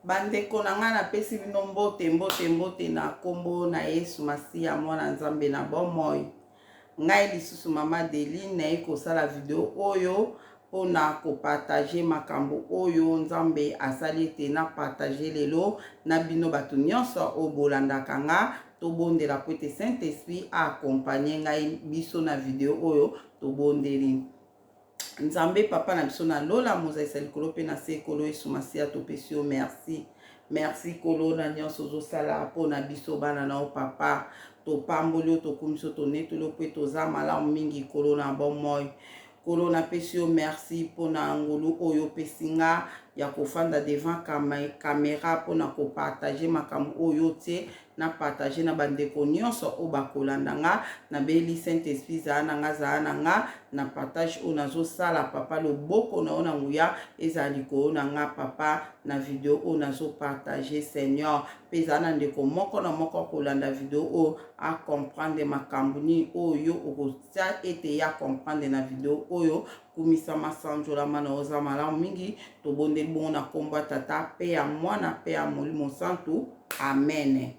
Bandeko na nga napesi bino mbote na kombo na Yesu Masiya mwana Nzambe na bomoi. Ngai lisusu mama Deline na kosala video oyo pona kopartage makambo oyo Nzambe asali ete na partage lelo na bino bato nyonso o bolandaka nga tobondela po ete Saint-Esprit accompagne ngai biso na video oyo tobondeli. Nzambe papa na biso na lola mozaisa likolo pe na se kolo Yesu Masiya topesi yo merci. Merci kolo na nyonso ozosala po na biso bana na o papa. Topamboli yo tokumiso tonetolo pe toza malamu mingi kolo na bomoi. Kolo na pesi yo merci po na ngolu oyo pesi nga ya kofanda devant caméra po na kopartage makambo oyo te na partage na bandeko nyonso o bakolanda nga na beli Saint-Esprit za na nga na partage o nazosala papa loboko na ona nguya ezali ko na nga papa na video o nazo partager Seigneur peza na ndeko moko na moko kolanda video o a comprendre makambo ni oyo okotia ete ya comprendre na video oyo kumisa masanjola mana oza malamu mingi tobondeli bongo na kombo tata pe ya mwana pe ya molimo santu amen.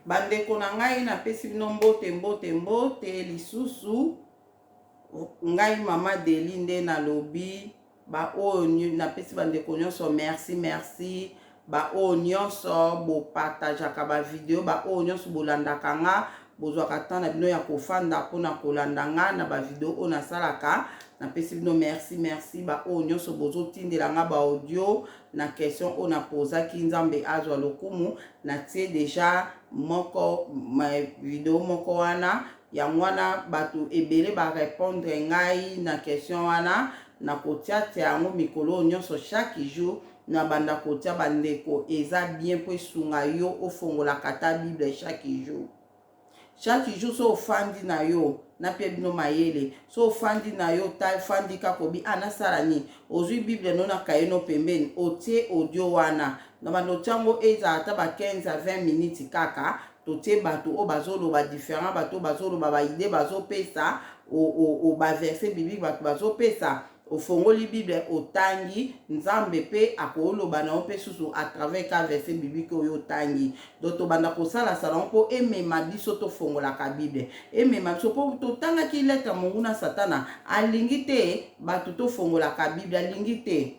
Bandeko na ngai na pesi bino mbote lisusu ngai mama Deline na lobi ba o na pesi bandeko nyonso merci ba o nyonso bo partage ka ba video ba o nyonso bolandaka nga bozwaka temps na bino ya kofanda pona kolanda nga na ba video o nasalaka na pesi bino merci ba o nyonso bozotindela nga ba audio na question o na pozaki Nzambe azwa lokumu na tie deja moko ma video moko wana ya mwana batu ebele ba répondre ngai na question wana na kotia yango mikolo nyonso chaque jour na banda kotia bandeko eza bien po esunga yo ofongola kata Bible chaque jour so ofandi na yo na pia bino mayele so ofandi na yo ta fandi kakobi anasala ni ozwi Bible no na kaye no pembeni otie audio wana na bando tiango eza ata ba 15 à 20 minutes kaka totie bato o bazoloba différent bato bazoloba ba idée bazopesa o ba verset biblique bato bazopesa ofongoli Bible otangi Nzambe pe akoloba na ope susu à travers ka verset biblique oyo tangi doto banda kosala salon po emema biso to fongola ka Bible emema biso po to tanga ki lettre monguna satana alingi te bato to fongola ka Bible alingi te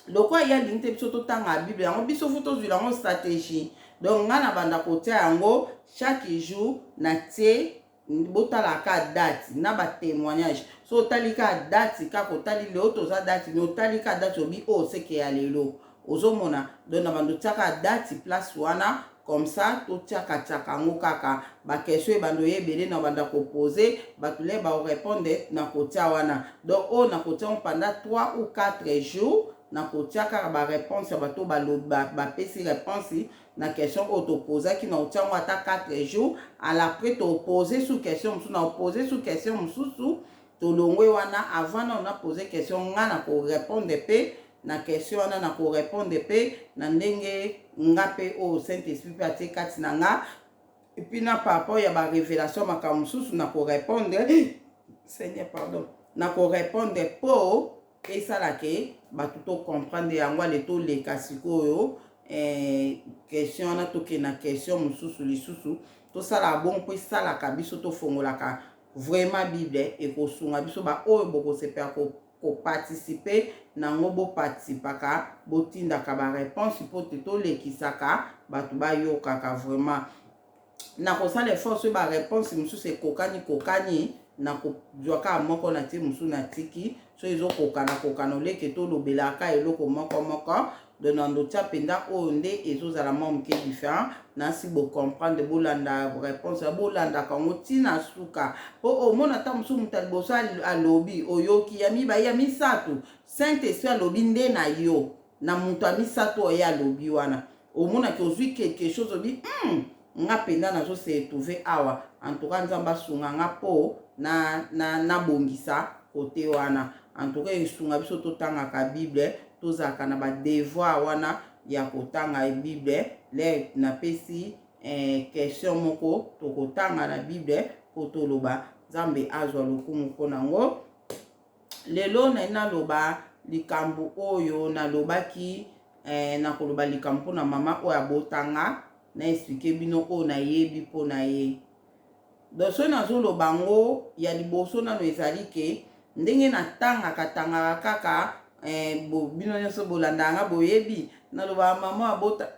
loko ya alingi te biso to tanga Bible yango biso futo zwila ngo stratégie donc nga na banda kotia yango chaque jour na tie botala ka date na ba témoignage so talika date ka ko tali le otoza date no talika date obi o seke ya lelo ozomona donc na bando tiaka date place wana comme ça to tiaka ngo kaka ba question bando yebele na banda ko poser batule ba répondre na kotia wana donc o na kotia pendant 3 ou 4 jours na kotia ka ba réponse bato ba pesi réponse na question auto poser qui na otiango ata 4 jours à l'après to poser sous question musu na poser sous question mususu to longwe wana avant na on a posé question nga na ko répondre pe na question wana na ko répondre pe na ndenge nga pe o Saint-Esprit pe ate kati na nga et puis na par rapport ya ba révélation makambo mususu na ko répondre Seigneur pardon na ko répondre po esalake bato to comprendre yango le to le kasiko question na toke na question mususu lisusu to sala bon po sala ka biso to fongola ka vraiment Bible et ko sunga biso ba oyo boko sepa ko participer na ngobo participaka botinda ka ba réponse po to lekisaka bato ba yoka ka vraiment na ko sala force ba réponse mususu kokani na ko jwaka moko na ti musu na tiki so ezo kokana oleke to lobelaka eloko moko de nando tia penda onde ezozala moke différent na si bo comprendre bolanda réponse bolanda kango tina suka po omona ta musu mutali boso alobi oyoki ya misato Saint-Esprit alobi nde na yo na mutu amisato oya alobi wana omona ke ozwi quelque chose obi nga penda nazo se trouver awa en tout cas Nzamba sunga nga po na bongisa kote wana en tout cas esunga biso totanga ka Bible tozaka na ba devoir wana ya kotanga Bible le na pesi question moko tokotanga na Bible po toloba Nzambe azwa lokumu po nango lelo na loba likambo oyo na lobaki na koloba likambo na mama oyo abotanga na expliquer bino oyo na yebi po na ye. Donc so nazoloba ngo ya liboso nano ezali ke ndenge natangaka kaka bino nyonso bolandanga boyebi naloba mama abota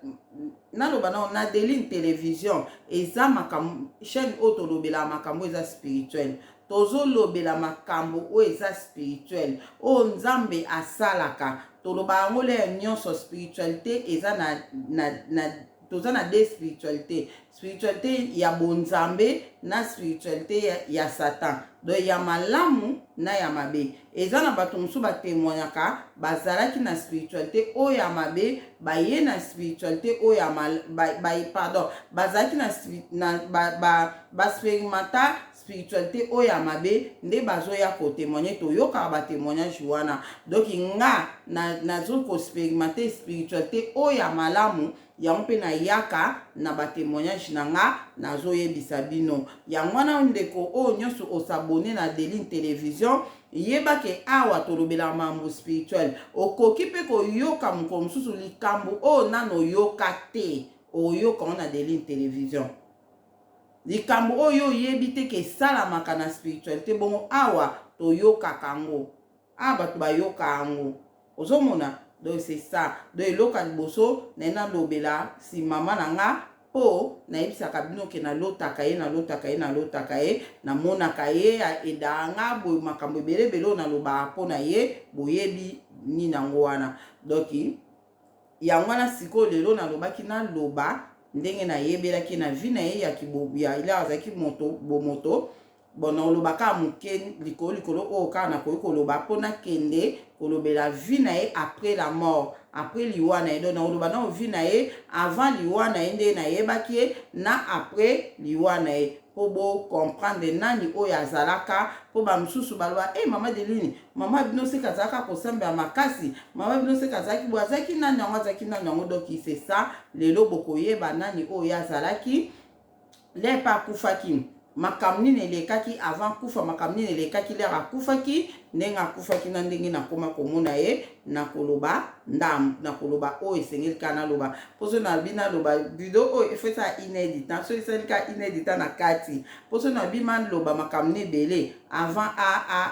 naloba na Deline Télévision eza makambo chaîne oyo tolobela makambo eza spirituel tozolobela makambo oyo eza spirituel oyo Nzambe asalaka toloba yango le nyonso spiritualité eza na toza na de spiritualité ya bonzambe na spiritualité ya Satan. Donc ya malamu na ya mabe eza na bato mosusu batémoignaka bazalaki na spiritualité oyo ya mabe baye na spiritualité oyo ya pardon bazalaki na baexperimenta spiritualité oyo ya mabe nde bazoya kotémoigner toyokaka batémoignage wana. Donc nga nazo koexperimenter spiritualité oyo ya malamu yango mpe na yaka na batémoignage na nga nazoyebisa bino yango wana ndeko oyo nyonso osabone na Deline Télévision yebake awa tolobela mambo spirituel okoki mpe koyoka mokolo mosusu likambo oyo nano yoka te oyoka na Deline Télévision likambo oyo yebi te ke salamaka na spiritualité bongo awa toyokaka yango awa bato bayoka yango ozomona. Donc c'est ça. Donc eloko liboso na lobela si mama na nga po na yebisaka bino ke na lotaka ye na monaka ye edanga boye makambo ebele na loba po na ye boyebi ni nango wana. Donc yango wana sikoyo lelo na lobaki na loba ndenge na yebelaki na vi na ye ya kibobuya ila azaki moto bona olobaka muke likolo oyo kaka na koyi koloba mpona kende kolobela vi na ye après la mort après liwa na ye. Donc na oloba na vi na ye avant liwa na ye nde na yebaki ye na après liwa na ye po bo comprendre nani oyo azalaka po bamosusu baloba mama Deline mama bino seka azalaka kosambela makasi mama bino seka azalaki bo azalaki nani yango. Donc c'est ça lelo bokoyeba nani oyo azalaki lepa akufaki makambo nini elekaki avant kufa makambo nini elekaki lera akufaki ndenge akufaki na ndenge nakoma komona ye na koloba na koloba oyo esengeli kaka naloba poso na bina loba video oyo efesa inédit so esali ka inédit na kati poso na bima loba makambo ebele avant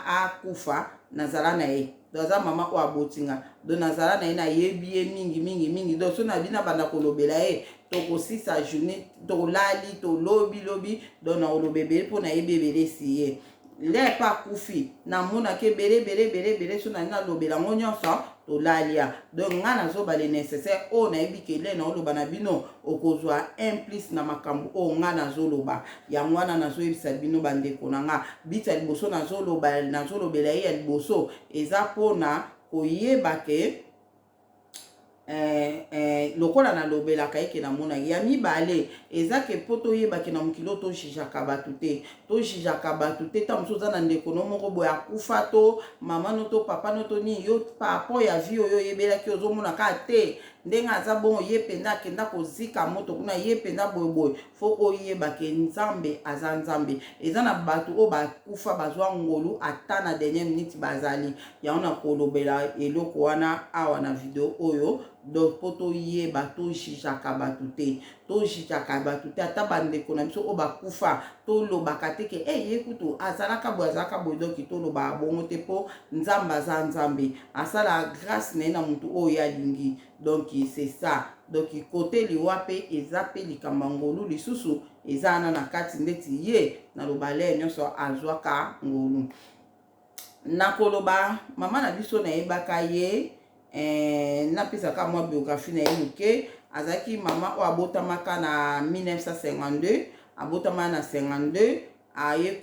akufa nazala na ye doza mama oyo abotinga do nazala na ye na yebi ye mingi do so na bina banda kolobela ye tokosisa journée tolali tolobi do na olobebele mpo na ye bebele siye le pa kufi na mona ke bele so na lobela ngo nyonso tolalia. Donc nga nazoba le nécessaire o na yebi ke le na oloba na bino okozwa implice na makambo o nga nazoloba yango wana nazoyebisa bino bandeko na nga bita liboso nazolobela ye ya liboso eza mpona koyeba ke lokola na lobelaka eke na mona ya mibale eza ke po toyebaki na mokilo toshijaka bato te ta mosusu oza na ndeko no moko boye akufa to mama no to papa no to nini yo papo ya vi oyo oyebelaki ozomonaka te ndenge aza bongo ye mpenza akenda kozika moto kuna ye mpenza boyeboye fo oyebake Nzambe aza Nzambe. Eza na bato oyo bakufa bazwa ngolu ata na dernière minute bazali yango na kolobela eloko wana awa na video oyo. Donc po toyeba toshijaka bato te ata bandeko na biso oyo bakufa tolobaka te ke ye kutu azalaka boye donc toloba bongo te po Nzambe aza Nzambe asala grâce na ye na motu oyo alingi. Donc c'est ça. Donc côté liwa pe eza pe likambo ngolu lisusu eza na kati ndeti ye na lobale nyonso azwaka ngolu na koloba mama na biso na yebaka ye napesaka mwa biographie na ye moke azalaki mama oyo abotamaka na 1952 abotama na 52 aye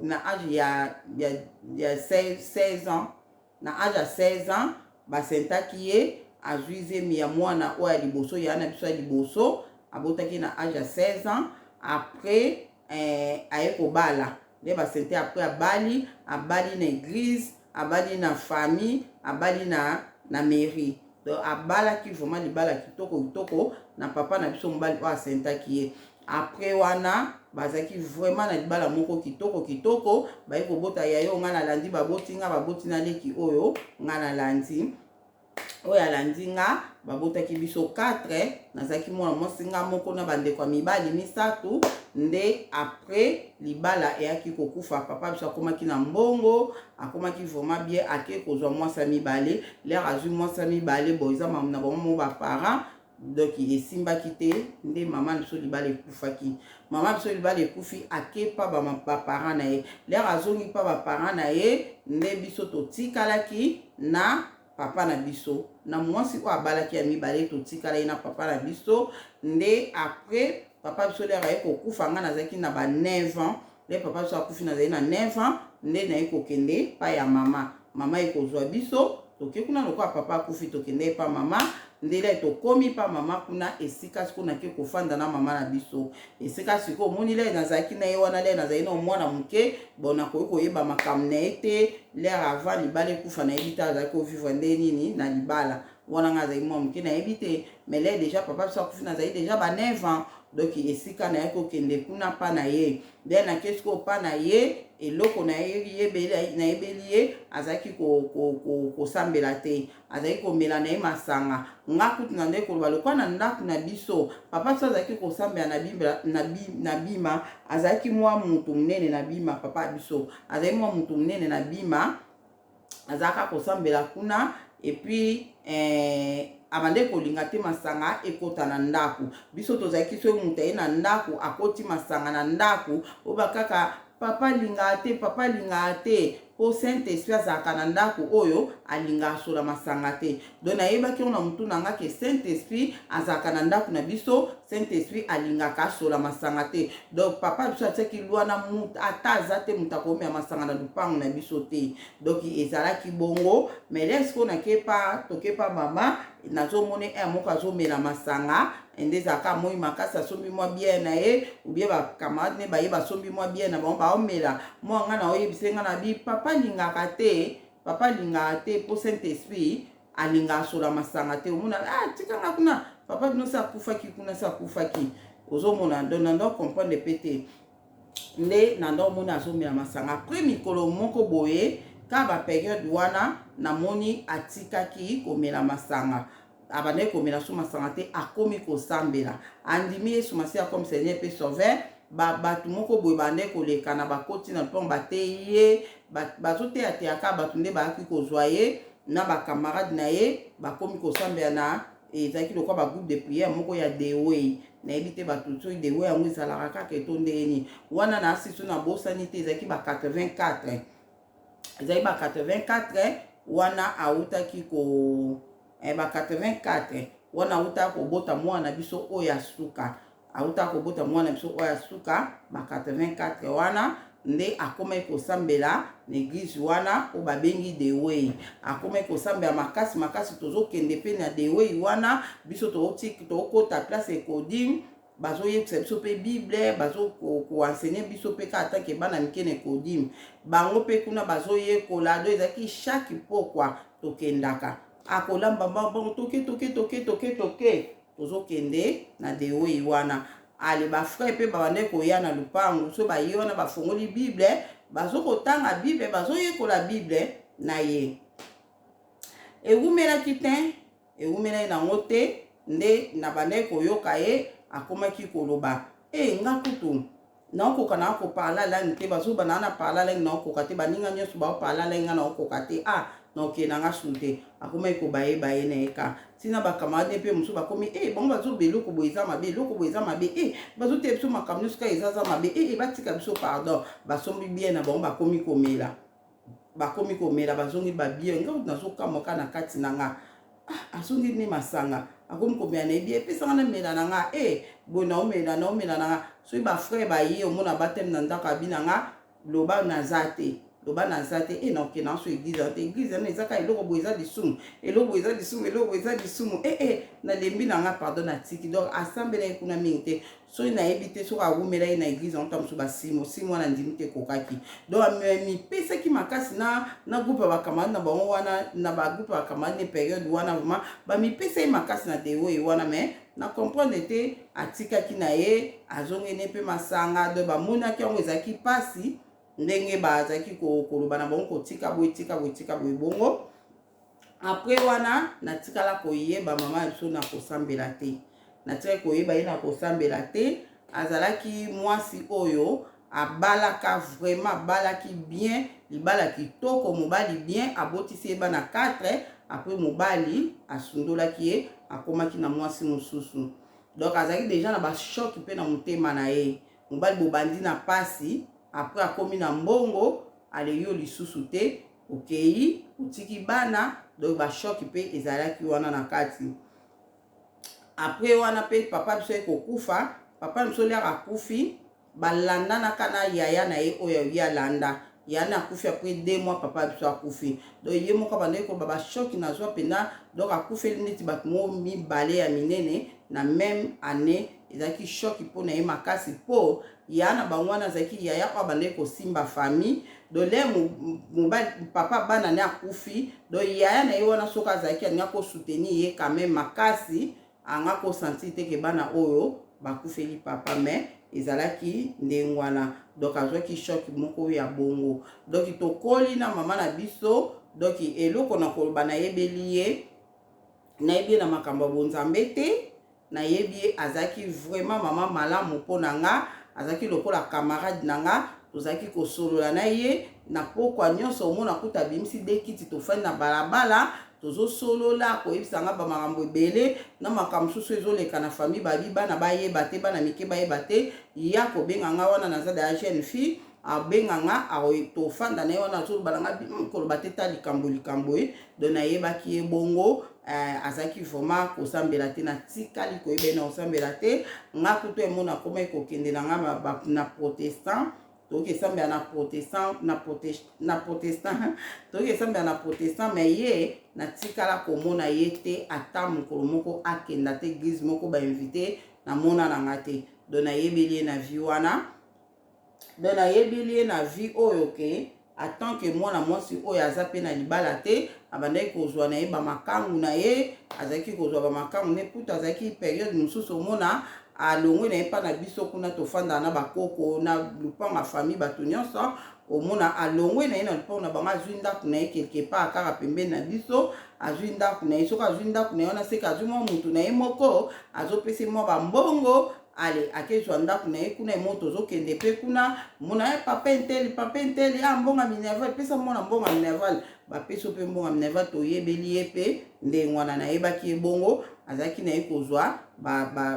na age ya 16 ans na age ya 16 ans basentaki ye azwi ya mwana oyo ya liboso ya na biso ya liboso abotaki na age ya 16 ans après aye kobala nde basente après abali na église abali na famille abali na mairie. Donc abalaki vraiment libala kitoko na papa na biso mobali oyo asentaki ye après wana bazaki vraiment na libala moko kitoko baye kobota yayo nga na landi baboti nga baboti na leki oyo nga na landi oyo alandi nga babotaki biso 4 nazaki mwana mwasi nga moko na bandeko ya mibali misatu nde après libala eyaki kokufa papa biso akomaki na mbongo akomaki vraiment bien ake kozwa mwasi ya mibale lere azwi mwasi ya mibale bo eza na bango baparent donc esimbaki te nde mama biso libala ekufaki mama biso libala ekufi ake pa baparent na ye lere azongi pa baparent na ye nde biso totikalaki na papa na biso na mwasi oyo abalaki ya mibale totikala ye na papa na biso nde après papa biso lere aye kokufa nga nazalaki na ba 9 ans le papa biso akufi nazali na 9 ans nde naye kokende pa ya mama ekozwa biso toke kuna lokola papa akufi tokende pa mama ndela tokomi pa mama kuna esika siko nake kofanda na mama na biso esika siko omoni le nazalaki na ye wana le nazali na mwana moke bona koyi koyeba makambo na ye te lere avant libala ekufa nayebi te azalaki kovivre nde nini na libala wana nga azali mwa moke nayebi te mais le déjà papa biso akufi nazali déjà ba 9 ans donc esika na ye kokende kuna pa na ye nde nake siko pa na ye eloko nayebeli ye azalaki kosambela te azalaki komela na ye masanga nga kutu na nde koloba lokwa na ndako na biso papa biso azalaki kosambela na bima azalaki mwa mutu munene na bima papa biso azalaki mwa mutu munene na bima azalaka kosambela kuna epuis abande kolinga te masanga ekota na ndako biso tozalaki so mutu aye na ndako akoti masanga na ndako oba kaka papa linga te po Saint Esprit azalaka na ndako oyo alinga asola masanga te donc nayebaki na mutu na nga ke Saint Esprit azalaka na ndako na biso Saint Esprit alingaka asola masanga te donc papa biso atiaki lwana mutu ata aza te mutu akomema masanga na lupango na biso te donc ezalaki bongo mais lesko tokepa mama nazomone moko azomela masanga nde ezalaka moi makasi asombi mwa bien na ye ubie bakamarade ne baye basombi mwa bien na bango baomela mwa nga na oyebise nga na bi papa lingaka te po Saint Esprit alinga asola masanga te omona tikanga kuna papa bino sa akufaki ozomona nando comprendre pete nde nando omona azomela masanga après mikolo moko boye ka baperiode wana namoni atikaki komela masanga abane komela so masanga te akomi kosambela andimi yesu masi akomi seigneur pe sauveur bato moko boye bande koleka na bakoti na mpona bateyi ye bazoteyateyaka bato nde bayaki kozwa ye na bakamarade na ye bakomi kosambela na ezalaki lokwa bagroupe de prière moko ya dewey nayebi te bato soki dewey yango ezalaka kaka etondeni wana na asi so na bosani te ezalaki ba 84 ezalaki ba 84 wana autaki ba 84 wana autaki kobota mwana biso oyo asuka autaki kobota mwana biso oyo asuka ba 84 wana nde akomaki kosambela na église wana o babengi dewey akomaki kosambela makasi tozokende pe na dewey wana biso tokota place ekodim bazoyebisa biso pe bible bazokoenseigner biso pe ka atanke bana mike na ekodim bango pe kuna bazoyekola do ezalaki chaque pokwa tokendaka akolamba bongo toke tozokende na dewey wana ale bafrère pe babande koya na lupango so baye wana bafongoli bible bazokotanga bible bazoyekola bible na ye ewumelaki te ewumelaki nango te nde na bande koyoka ye akomaki koloba nga kutu naokoka na koparla langue te bazobana na parla langue naokoka te baninga nyonso baoparla langue nga naokoka te noke nanga sute akomaki kobayeba ye na eka tina bakamarade mpe mosusu bakomi bango bazoba eloko boye eza mabe bazoteya biso makambo nyonso kaka eza mabe batika biso pardon basombi bien na bango bakomi komela bazongi babien nga nazokamoka na kati na nga azongi ne masanga akomi komela na ebi epesanga na mela na nga boye naomela na nga soki bafrère baye omona bateme na ndako abi na nga loba naza te naoke na so église wana ezaka eloko boye eza lisumu nalembi na nga pardon natiki donc asambela ye kuna mingi te soki nayebi te soki awumela ye na église wana mosusu basimo wana ndimi te kokaki donc mipesaki makasi na groupe ya bakamarade na bango wana na bagroupe ya bakamarade na période wana vraiment bamipesa ye makasi na dewey wana mais na comprendre te atikaki na ye azongene mpe masanga do bamonaki yango ezalaki mpasi ndenge bazalaki koloba na bango kotika boye tika boye tika boye bongo. Après wana natikala koyeba mama ya biso na kosambela te, natikala koyeba ye na kosambela te. Azalaki mwasi oyo abalaka vraiment, abalaki bien, libala kitoko, mobali bien, abotisi ye bana 4. Après mobali asundolaki ye akomaki na mwasi mosusu. Donc azalaki déjà na ba choc pe na motema na ye. Mobali bobandi na pasi, après akomi na mbongo aleyo lisusu te, okei utiki bana, donc ba choc pe ezalaki wana na kati. Après wana pe papa biso ekokufa, papa biso lia akufi, balanda na kana yaya na ye oyo ya landa. Yana akufi après 2 mois papa biso akufi. Donc ye moko bande ko baba choc na zwa pena, donc akufi neti batmo mi balé ya minene na même année. Ezaki choc po na ye makasi po yana bangwana zaki yaya kwa bande ko simba famille. Donc le mobali papa bana ne akufi, donc yaya na ye wana soka zaki anga ko soutenir ye quand même makasi, anga ko sentir te ke bana oyo bakufeli papa mais ezalaki ndengwana. Donc azwaki choc moko ya bongo. Donc tokoli na mama na biso, donc eloko na koloba na yebeli ye na yebi na makambo bonzambe te, na yebi azaki vraiment mama malamu po na nga, azaki lokola camarade na nga, tozaki kosolola na ye na pokwa nyonso omona kuta bimisi dekiti tofandi na balabala tozo solola koyebisa nga ba makambo ebele na makambo susu ezoleka na famille babi bana bayeba te, bana mike bayeba te. Ya kobenga nga wana naza da jeune fille, abenga nga tofanda na ye wana azolobala nga koloba te ta likambo ye. Donc nayebaki ye bongo azaki vraiment kosambela te, na tikali koyeba na kosambela te. Nga kutu emona koma ekokende na nga na protestant, toki esambela na protestant toki esambela na protestant, mais ye na tikala komona ye te ata mokolo moko akenda te église moko ba invité na mona na nga te. Donc nayebeli ye na vie wana, donc nayebeli ye na vie oyo ke en tant que mwana mwasi oyo aza pe na libala te, abandaki kozwa na ye bamakangu na ye, azalaki kozwa bamakangu ne puta azalaki période mosusu omona alongwe na ye mpa na biso kuna tofanda na bakoko na lupango ya famille bato nyonso, omona alongwe na ye na lupango na bango, azwi ndako na ye quelque part kaka pembeni na biso, azwi ndako na ye. Soki azwi ndako na ye wana seka azwi mwa mutu na ye moko azopesi mwa bambongo, ale akezwa ndako na ye kuna emo tozokende pe kuna mona ye papa enteli mbonga Minerval pesa mwana mbonga Minerval bapeso pe mbonga Minerval toyebeli ye pe ndengwana na yebaki ye bongo azalaki na ye kozwa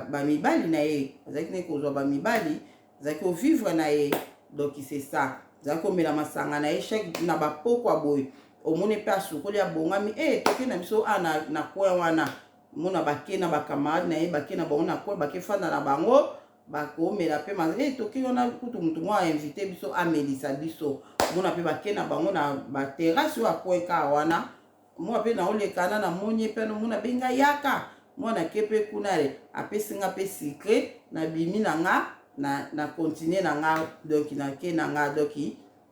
bamibali na ye, azalaki na ye kozwa bamibali, azalaki ovivre na ye. Donc c'est ça, azalaki komela masanga na ye chaque na bapokwa boye omone pe asukoli abongami toke na biso na koya wana mona bake na bakamarade na ye bake na bango na koya bake fanda na bango bakomela pe toke wana kutu mutu mwa invité biso amelisa biso, mona pe bake na bango na baterasi oyo akoyeka wana, mwana pe na olekana na moni pe mona benga yaka mwana ke pe kuna apesi nga pe secret na bimi na nga na continuer na nga, donc na ke na nga donc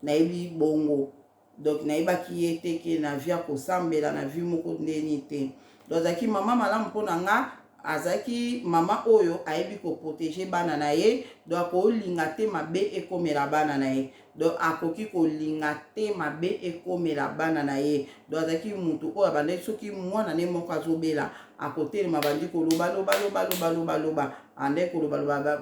na yebi bongo. Donc na yebaki ye te ke na vie kosambela na vie moko ndeni te. Donc azaki mama malamu mpona nga, azaki mama oyo ayebi ko protéger bana na ye, donc akolinga te mabe ekomela bana na ye, donc akoki kolinga te mabe ekomela bana na ye. Donc azaki mutu oyo abandaki soki mwana ne moko azobela akotelema bandi koloba loba ande koloba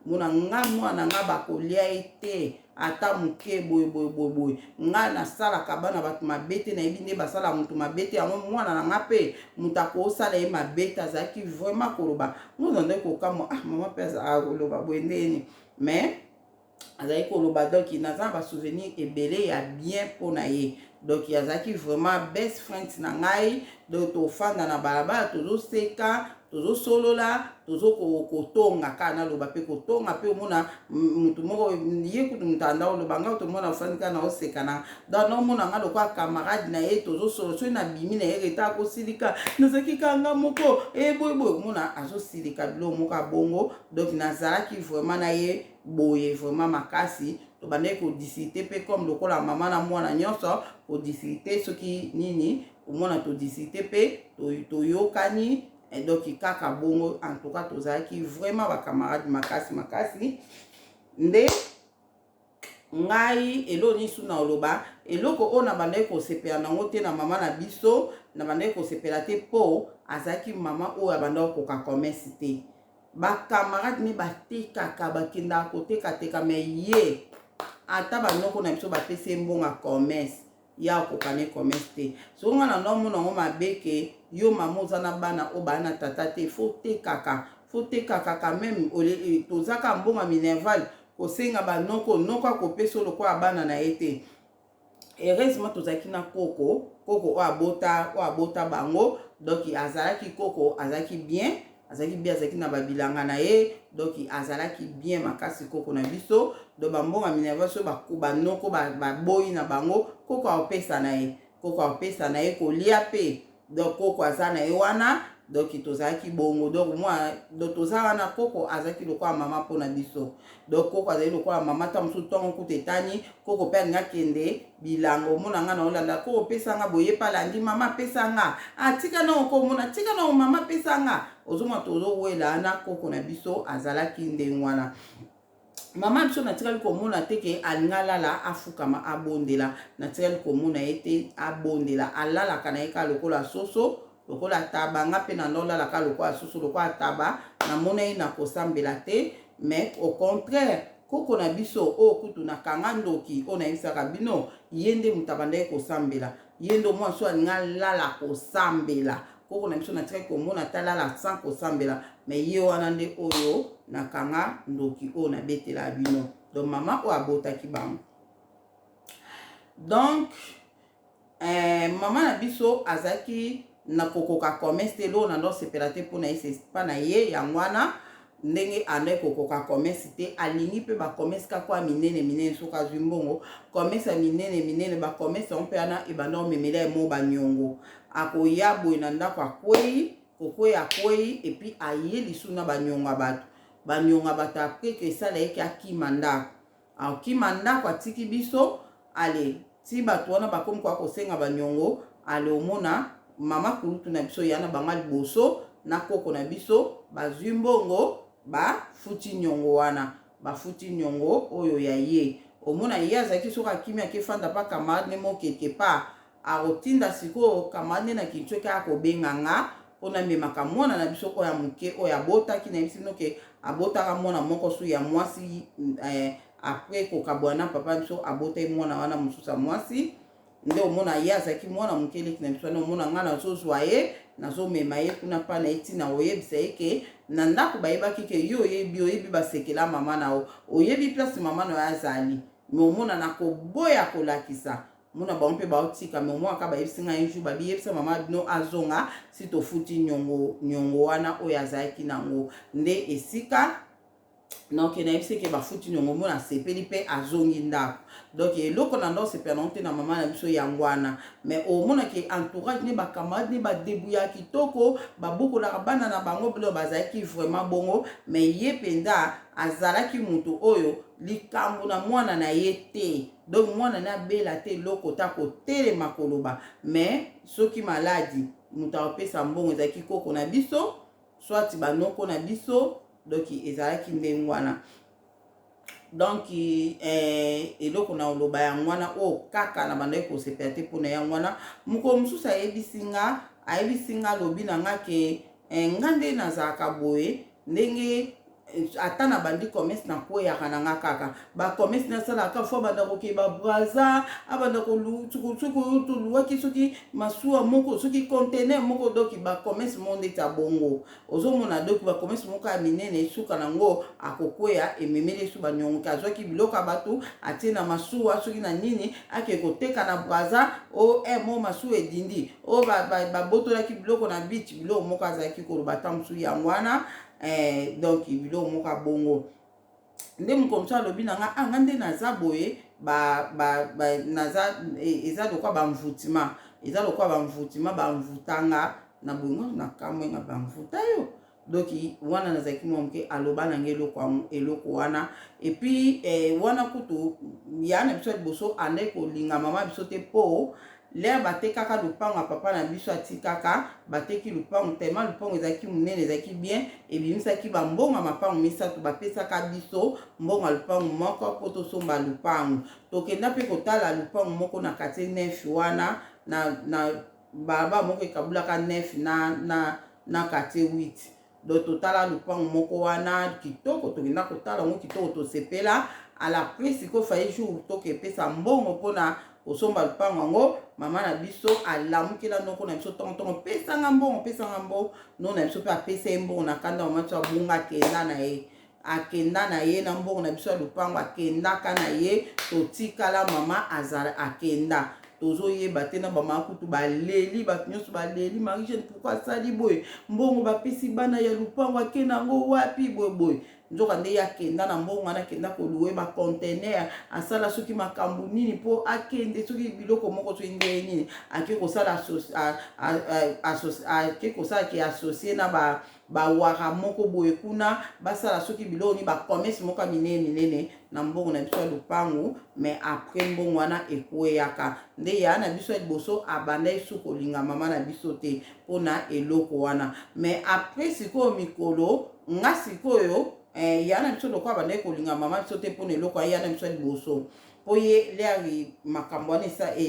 mona nga mwana nga bakolia ete ata muke boye nga nasalaka bana bato mabete na yebi nde basala mutu mabete yango mwana na nga pe mutu akosala ye mabete azalaki vraiment koloba mozande kokamo mama pe azalaka koloba boye ndeni, mais azalaki koloba. Donc naza ba souvenir ebele ya bien mpona ye. Donc azalaki vraiment best friend na ngai, donc tofanda na balabala tozoseka tozosolola tozokotonga kaka naloba pe kotonga pe omona mutu moko ye kutu mutu anda oloba nga tomona ofandi kaka na oseka na donc naomona nga lokwa camarade na ye tozosolola soki na bimi na ye reta akosilika nazalaki kaka nga moko boyeboye omona azosilika biloko moko abongo. Donc nazalaki vraiment na ye boye vraiment makasi, tobandaki kodisite pe comme lokola mama na mwana nyonso kodisite soki nini omona todisite pe toyokani donc kaka bongo en tout cas tozalaki vraiment ba camarade makasi nde ngai eloni su na oloba eloko o na bandai ko sepela nango te na mama na biso na bandai ko sepela te po azaki mama o abanda ko ka commerce te ba camarade ni batekaka bakenda koteka me ye ata banoko na biso bapesi mbonga commerce ya kokane commerce te so nga na nomo nango mabeke yo mama oza na bana o bana tata te fo tekaka quand même tozaka mbonga minerval kosenga banoko noko akopesa lokola bana na ye te heureusement tozalaki na koko o abota bango donc azalaki koko azalaki bien azalaki na babilanga na ye donc azalaki bien makasi koko na biso do bambonga minerva so banoko baboyi na bango koko apesa na ye kolia pe donc koko aza na ye wana donc tozalaki bongo donc donc toza wana koko azalaki lokola mama mpona biso donc koko azali lokola mama ta mosusu ntongo kuta etani koko mpe alingi akende bilanga omona nga na olanda koko opesanga boye palandi mama apesanga tika na okomona tika na mama apesanga ozomona tozowela wana koko na biso azalaki ndenge wana mama biso natikali komona te ke alingi alala afukama abondela natikali komona ye te abondela alalaka na ye kaka lokola soso lokola taba nga mpe na nolalaka lokola soso lokola taba namona ye na kosambela te mais au contraire koko na biso o kutu nakanga ndoki o nayebisaka bino ye nde moto abandaki kosambela ye nde omwana so alingi alala kosambela koko na biso natikali komona talala sans kosambela mais ye wana nde oyo nakanga ndoki oyo nabetela bino donc mama oyo abotaki bango donc mama na biso azalaki na kokoka commerce te lo na ndo sepela te mpona ye sepa na ye yango wana ndenge andai kokoka commerce te alingi mpe bacommerce kako ya minene soki azwi mbongo commerce ya minene bacommerce yango mpe wana ebanda omemela ye mo baniongo akoya boye na ndako akwei epuis aye lisu na baniongo ya bato apres ke esala yeke akima ndako atiki biso ale ti bato wana bakomi kwa kosenga baniongo ale omona mama kulutu na biso yana banga liboso na koko na biso bazwi mbongo bafuti nyongo wana bafuti nyongo oyo ya ye omona ye azalaki soki akimi akefanda pa camarade ne mokeke pa akotinda sikoyo camarade na kintu eke akobenga nga mpona memaka mwana na biso oyo ya moke oyo abotaki na yebisi bino ke abotaka mwana moko so ya mwasi apres kokabwana papa biso abotaki mwana wana mosusu ya mwasi nde omona ye azalaki mwana moke eleki na biso wana omona nga nazozwa ye nazomema ye kuna mpa na ye ntina oyebisa ye ke na ndako bayebaki ke yo oyebi basekela mama na yo oyebi place mama na yo azali me omona na koboya kolakisa mona bango mpe baotika me omona ka bayebisi nga un jour babiyebisa mama bino azonga si tofuti nyongo wana oyo azalaki nango nde esika donc nayebisi ke bafuti nyongo mona asepeli mpe azongi ndako donc eloko na ndo sepela nango te na mama na biso yango wana mais omonaki entourage ne bacamarade ne badebuya kitoko babukolaka bana na bango bilo bazalaki vraiment bongo mais ye mpenza azalaki moto oyo likambo na mwana na ye te donc mwana na abela te eloko ta kotelema koloba mais soki maladi moto akopesa mbongo ezalaki koko na biso soit banoko na biso donc ezalaki ndenge wana donc eloko na oloba yango wana oyo kaka na bandaki kosepela te mpona yango wana mokolo mosusu ayebisi nga alobi na nga ke nga nde nazalaka boye ndenge ata na bandi commerce na koyaka na nga kaka bacommerce nasalaka fo abanda kokeba braza abanda toluwaki soki masuwa moko soki contener moko doki bacommerce mo ndeti ya bongo ozomona doki bacommerce moko ya minene esuka nango akokweya ememeli esu baniongoki azwaki biloko ya bato atie na masuwa soki na nini ake koteka na braza o mo masuwa edindi o babotolaki biloko na beach biloko moko azalaki koloba ta mosusu yango wana donc biloko moko bongo nde mokomso alobi na nga nga nde naza boye naza eza lokwa bamvutima bamvutanga na bongo na kamwenga bamvuta yo donc wana nazalaki mwa moke aloba na nge eloko wana epuis wana kutu ya na biso liboso andai kolinga mama biso te po l'air bate kaka lupango ya papa na biso ati kaka bateki lupango tellement lupango ezalaki monene ezalaki bien ebimisaki bambongo ya mapango misato bapesaka biso mbongo ya lupango moko mpo tosomba lupango. Tokenda mpe kotala lupango moko na quartier 9 wana na baba moko ekabulaka 9 na quartier 8. Donc totala lupango moko wana kitoko, tokenda kotala ngo kitoko tosepela à la prise ko faye jour tokepesa mbongo mpona osomba lupango yango. Mama na biso alamukela ndoko na biso tonton pesanga mbongo no na biso pe apesa mbongo na kanda mama tso abunga kenda na ye akenda na ye na mbongo na biso ya lupango akendaka na ye totikala mama azala akenda tozoyeba te na bamama kutu baleli bato nyonso baleli Marie Jeanne pourquoi asali boye mbongo bapesi bana ya lupango akenda yango wapi boye nzoka nde akenda na mbongo wana akenda koluwe bacontener asala soki makambo nini mpo akende soki biloko moko soki nde nini ake kosala ke associe na bawara moko boye kuna basala soki biloko ni bakomese moko minene na mbongo na biso ya lupango. Mais après mbongo wana ekweyaka nde ya na biso ya liboso abanda esu kolinga mama na biso te mpona eloko wana. Mais après sikoyo mikolo nga sikoyo ya na biso lokwa abanda kolinga mama biso te mpona eloko ya na biso ya liboso po ye leri makambo wana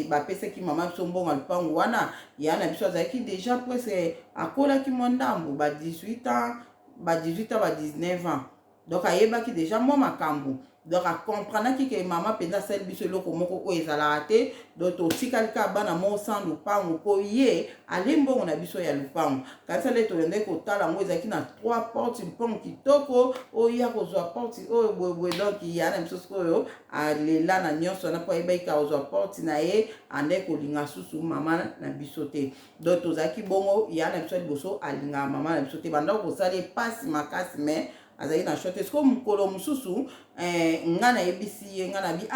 bapesaki mama biso mbongo ya lupango wana ya na biso azalaki déjà presque akolaki mwa ndambo ba 18 ans ba 19 ans. Donc ayebaki déjà mwa makambo, donc akomprenaki ke mama mpenza asali biso eloko moko oyo ezalaka te. Donc totikali kaka bana moko sans lupango mpo ye ale mbongo na biso ya lupango. Kasi ale tolende kotala yango ezalaki na 3 portes lupango kitoko oyo ya kozwa porte oyo boyeboye. Donc ya na biso sikoyo alela na nyonso wana mpo ayebaki ka kozwa porte na ye ande kolinga susu mama na biso te. Donc tozalaki bongo ya na biso liboso alingaka mama na biso te bandako kosala epasi makasi mais azali na chote siko mukolo mususu nga na yebisi ye nga na bi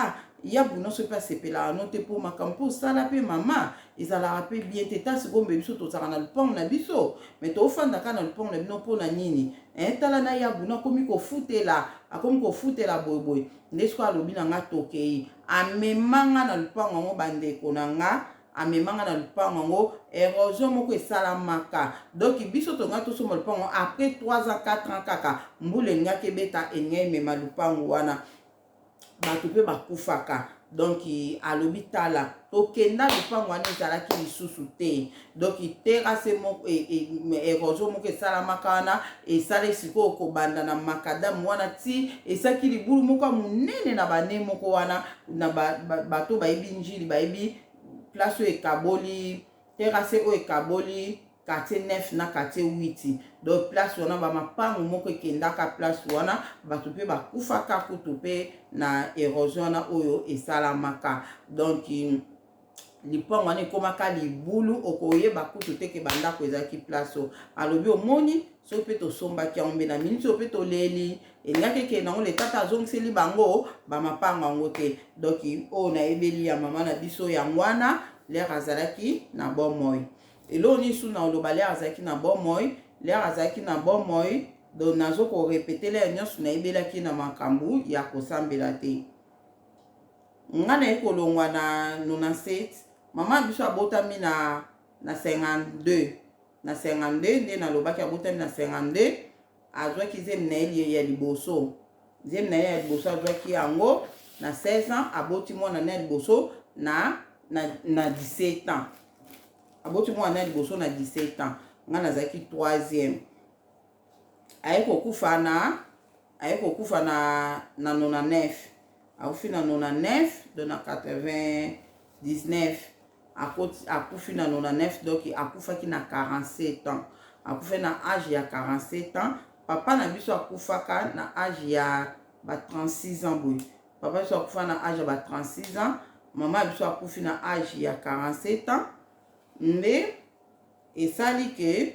ya buno so pa sepela no te po makampo sala pe mama ezala pe bien te ta siko mbe biso to sala na lupango na biso mais to ofanda ka na lupango na bino po na nini tala na ya buno akomi kofutela boyeboye nde siko alobi na nga tokei amemanga na lupango yango bandeko na nga amemanga na lupango yango érosion moko esalamaka. Donc biso tonga tosoma lupango après 3 ans 4 ans kaka mbula engaki ebeta enga emema lupango wana bato mpe bakufaka. Donc alobi tala tokenda lupango wana ezalaki lisusu te. Donc terase moko érosion moko esalamaka wana esala sikoyo kobanda na makadamu wana ti esaki libulu moko monene na bane moko wana na bato bayebi njili bayebi place oyo ekaboli terrasse oyo ekaboli quartier 9 na quartier 8. Donc place wana bamapango moko ekendaka place wana bato mpe bakufaka kutu mpe na érosion wana oyo esalamaka. Donc lipango wana ekomaka libulu okoyeba kutu te ke bandako ezalaki place oyo alobi omoni soki mpe tosombaki yango mbe na miniti oyo mpe toleli elingaki ekende yango letata azongiseli bango bamapango yango te. Donc oyo nayebeli ya mama na biso yango wana lere azalaki na bomoi elo nisu na oloba lere azalaki na bomoi lere azalaki na bomoi. Donc nazo korepete lere nyonso nayebelaki na makambo ya kosambela te. Nga na ekolongwa na 97 mama biso abotami na 52 nde nalobaki abotami na 52 azwaki zemi na ye ya liboso azwaki yango na 16 ans aboti mwana na liboso na 17 ans aboti mwana na liboso na 17 ans nga nazalaki 3e. aye kokufa na 99 akufi na 99 do na 99 akufi na 99. Donc akufaki na 47 ans akufi na âge ya 47 ans. Papa na biso akufaka na âge ya ba 36 ans boye. Papa biso akufa na âge ya ba 36 ans. Mama biso akufi na âge ya 47 ans. Nde esali ke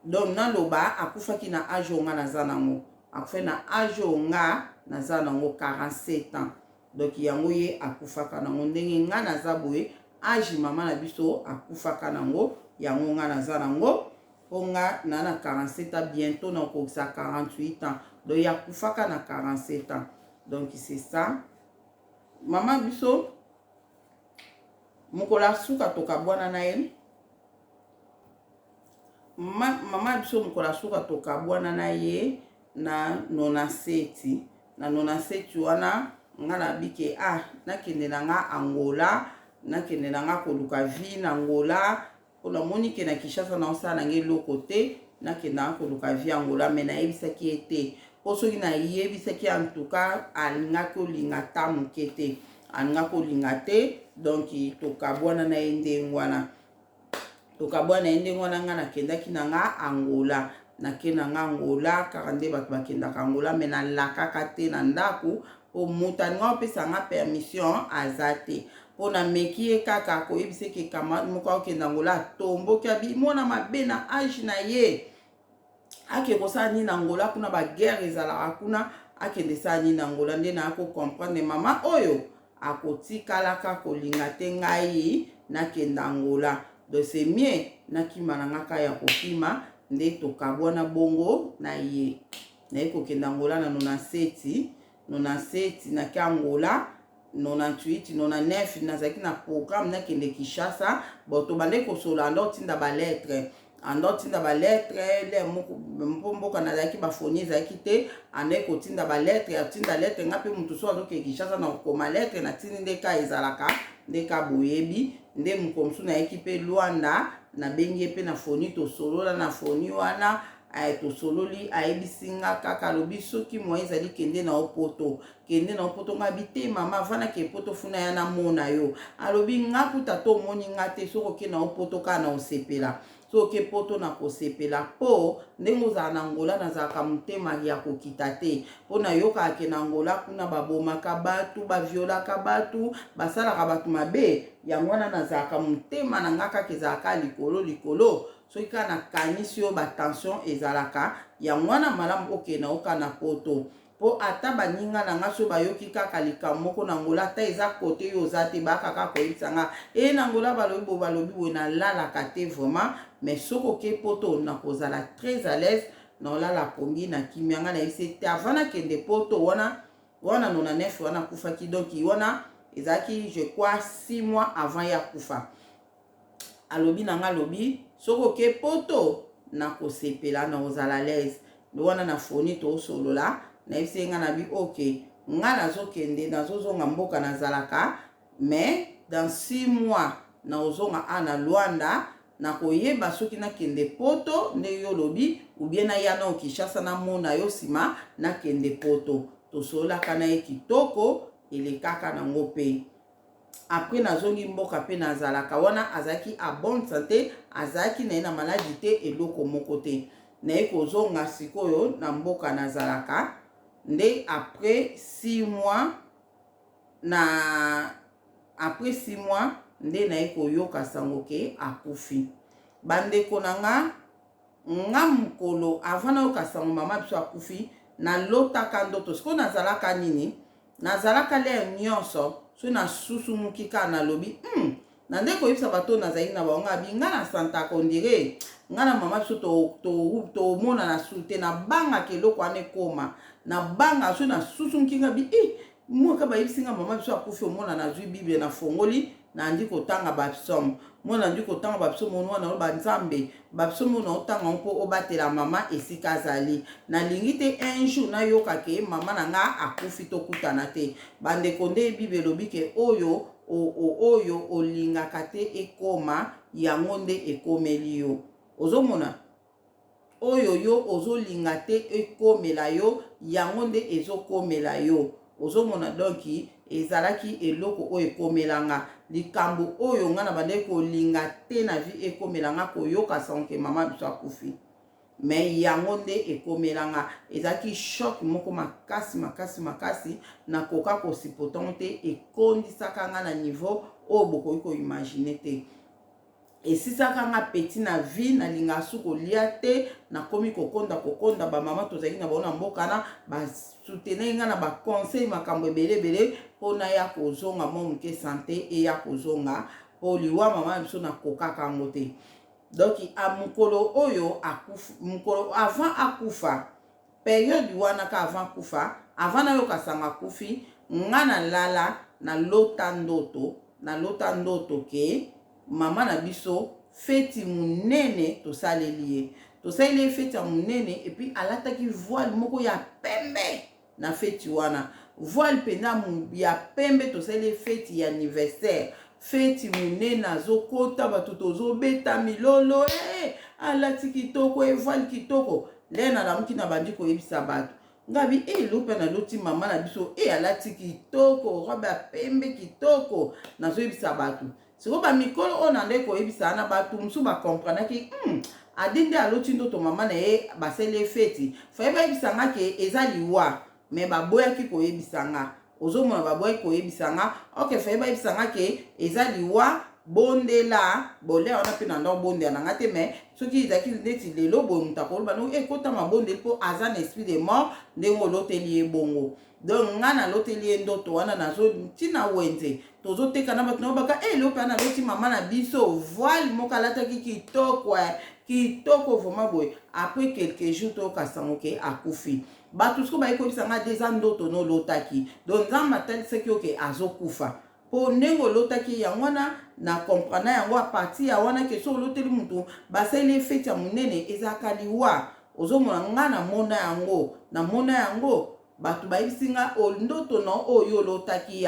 donc naloba akufaki na âge onga naza nango akufi na âge onga naza nango 47 ans. Donc yango ye akufaka nango ndenge nga naza boye âge mama na biso akufaka nango yango nga naza nango ponga na 47 ans bientôt na kokisa 48 ans. Donc yakufaka na 47 ans. Donc c'est ça mama biso mukola suka tokabwana na ye mama biso mukola suka tokabwana na ye na 97 na 97 wana nga na bike nakende na nga Angola nakende na nga koluka vie na Angola mpona moni ke na Kinshasa na osala na nge eloko te nakende na nga koluka vie Angola me nayebisaki ye te po soki nayebisaki en tout cas alingaki olinga ta moke te alingaki olinga te donc tokabwana na ye ndenge wana tokabwana na ye ndenge wana nga nakendaki na nga Angola nakenda nga Angola kaka nde bato bakendaka Angola me nalakaka te na ndako po mutani nga opesa nga permission aza te po na meki ye kaka koyebisa ke camarade moko akokenda Angola atomboki abimona mabe na age na ye ake kosala nini na Angola kuna baguerre ezalaka kuna akende sala nini na Angola nde na akokomprendre mama oyo akotikalaka kolinga te ngai nakenda Angola donc c'est mieux nakima na nga kaka ya kokima nde tokabwana bongo na ye naye kokenda Angola na 97 naki Angola 98 99 nazalaki na programme nakende Kinshasa bon tobande kosola ando tinda balettre le mpo mboka nazalaki bafoni ezalaki te ande kotinda balettre atinda lettre nga mpe mutu so azoke Kinshasa na kokoma lettre natindi nde ka ezalaka nde ka boyebi nde mokomosu nayeki mpe Luanda nabengi mpe na foni tosolola na foni wana tosololi ayebisinga kaka alobi soki moye ezali kende na opoto nga bite mama vana ke poto funa ya na mona yo alobi nga kuta to moni nga te soko ke na opoto ka na osepela soki poto na kosepela po ndenge ozala na Angola nazalaka motema ya kokita te mpo nayokaka ke na Angola kuna babomaka batu baviolaka batu basalaka batu mabe yango wana nazalaka motema na nga kaka ezalaka likolo soki kaka nakanisi yo batension ezalaka yango wana malamu okenda oka na poto po ata baninga na nga so bayoki kaka likambo moko na Angola ata eza kote yo oza te bakaka koyebisa nga na Angola balobi boye nalalaka te vraiment mais soko oke poto nakozala très à l'aise na olala pongi na kimia nga nayebisi te avant nakende poto wana 99 wana akufaki donc wana ezalaki je crois 6 mois avant ya kufa alobi na nga alobi soko oke poto nakosepela na ozala l'aise wana na foni tosolola nayebisi nga na bi ok nga nazokende nazozonga mboka nazalaka mais dans 6 mois na ozonga na Luanda na koyeba soki nakende poto nde yo lobi ou bien na ya na Kinshasa na mona yo sima nakende poto tosolaka na ye kitoko elekaka nango pe après nazongi mboka pe nazalaka wana azalaki a bonne santé azalaki na ye na maladi te eloko moko te naye kozonga sikoyo na mboka nazalaka nde après 6 mois nde naye koyoka sango ke akufi bandeko na nga mokolo avant nayoka sango mama biso akufi nalotaka ndoto sikoyo nazalaka nini nazalaka lere nyonso so nasusumuki kaka nalobi na nde koyebisa bato nazali na bango abi nga na santaka ondire nga na mama biso tomona na su te nabangaka eloko wana ekoma nabanga so nasusumuki nga bi mwaka bayebisi nga mama biso akufi omona nazwi bible na fongoli nandi kotanga bapsaume mwana nandi kotanga bapsaume mwana banzambe bapsaume na otanga mpo obatela mama esika azali nalingi te un jour nayoka ke mama na nga akufi tokutana te bandeko nde bible elobi ke oyo olingaka te ekoma yango nde ekomeli yo ozomona oyo yo ozolinga te ekomela yo yango nde ezokomela yo ozomona donc ezalaki eloko oyo ekomelanga likambo oyo nga na bande kolinga te na vie ekomelanga koyoka sanke mama biso akufi mais yango nde ekomelanga ezalaki choc moko makasi nakoka kosipotango te ekondisaka nga na niveau oyo bokoki koimagine te esisaka nga peti na vie nalinga su kolia te nakomi kokonda bamama tozalaki na bango na mboka na basoutenaki nga na baconseil makambo ebele mpona ya kozonga mo moke sante eya kozonga mpo liwa mama biso nakokaka yango te donc mokolo oyo mokolo avant akufa periode wana ka avant akufa avant nayoka sanga akufi nga nalala nalota ndoto na lota ndoto ke mama na biso feti munene tosaleli ye. Tosaleli ye feti ya munene et puis alataki voile moko ya pembe na feti wana. Voile pena ya pembe tosaleli feti ya anniversaire. Feti munene azokota bato tozobeta milolo alati kitoko voile kitoko. Lena lamuki na bandi koyebisa bato. Ngabi lupe na loti mama na biso alati kitoko robe ya pembe kitoko nazoyebisa bato. Siko ba mikolo ona nde koyebisa na bato musu ba comprendre ki adinde aloti ndoto mama na ye basele feti. Fa ba yebisa nga ke eza liwa me baboya ki koyebisa nga. Ozomona baboya ki koyebisa nga. OK fa ba yebisa nga ke eza liwa bondela bole ona pe na ndo bonde na ngate me soki izaki ndeti lelo boye mutakolo bano kota mabonde po aza na esprit de mort ndengo loteli bongo. Donc nga na loteli ndoto wana nazo tina wenze tozo teka na bato na baka lopa na loti mama na biso voile moka lataki kitoko kitoko vraiment boye. Après quelques jours to kasango ke akufi bato sko ba ekobisa nga déjà ndoto no lotaki donc nzamba atalisaki oke azokufa. Po nengo lotaki ya wana na comprendre yango a partir ya wana ke so loteli mutu basali feti ya munene ezaka liwa. Ozomona nga na mona yango batu bayisinga ndoto na oyo lotaki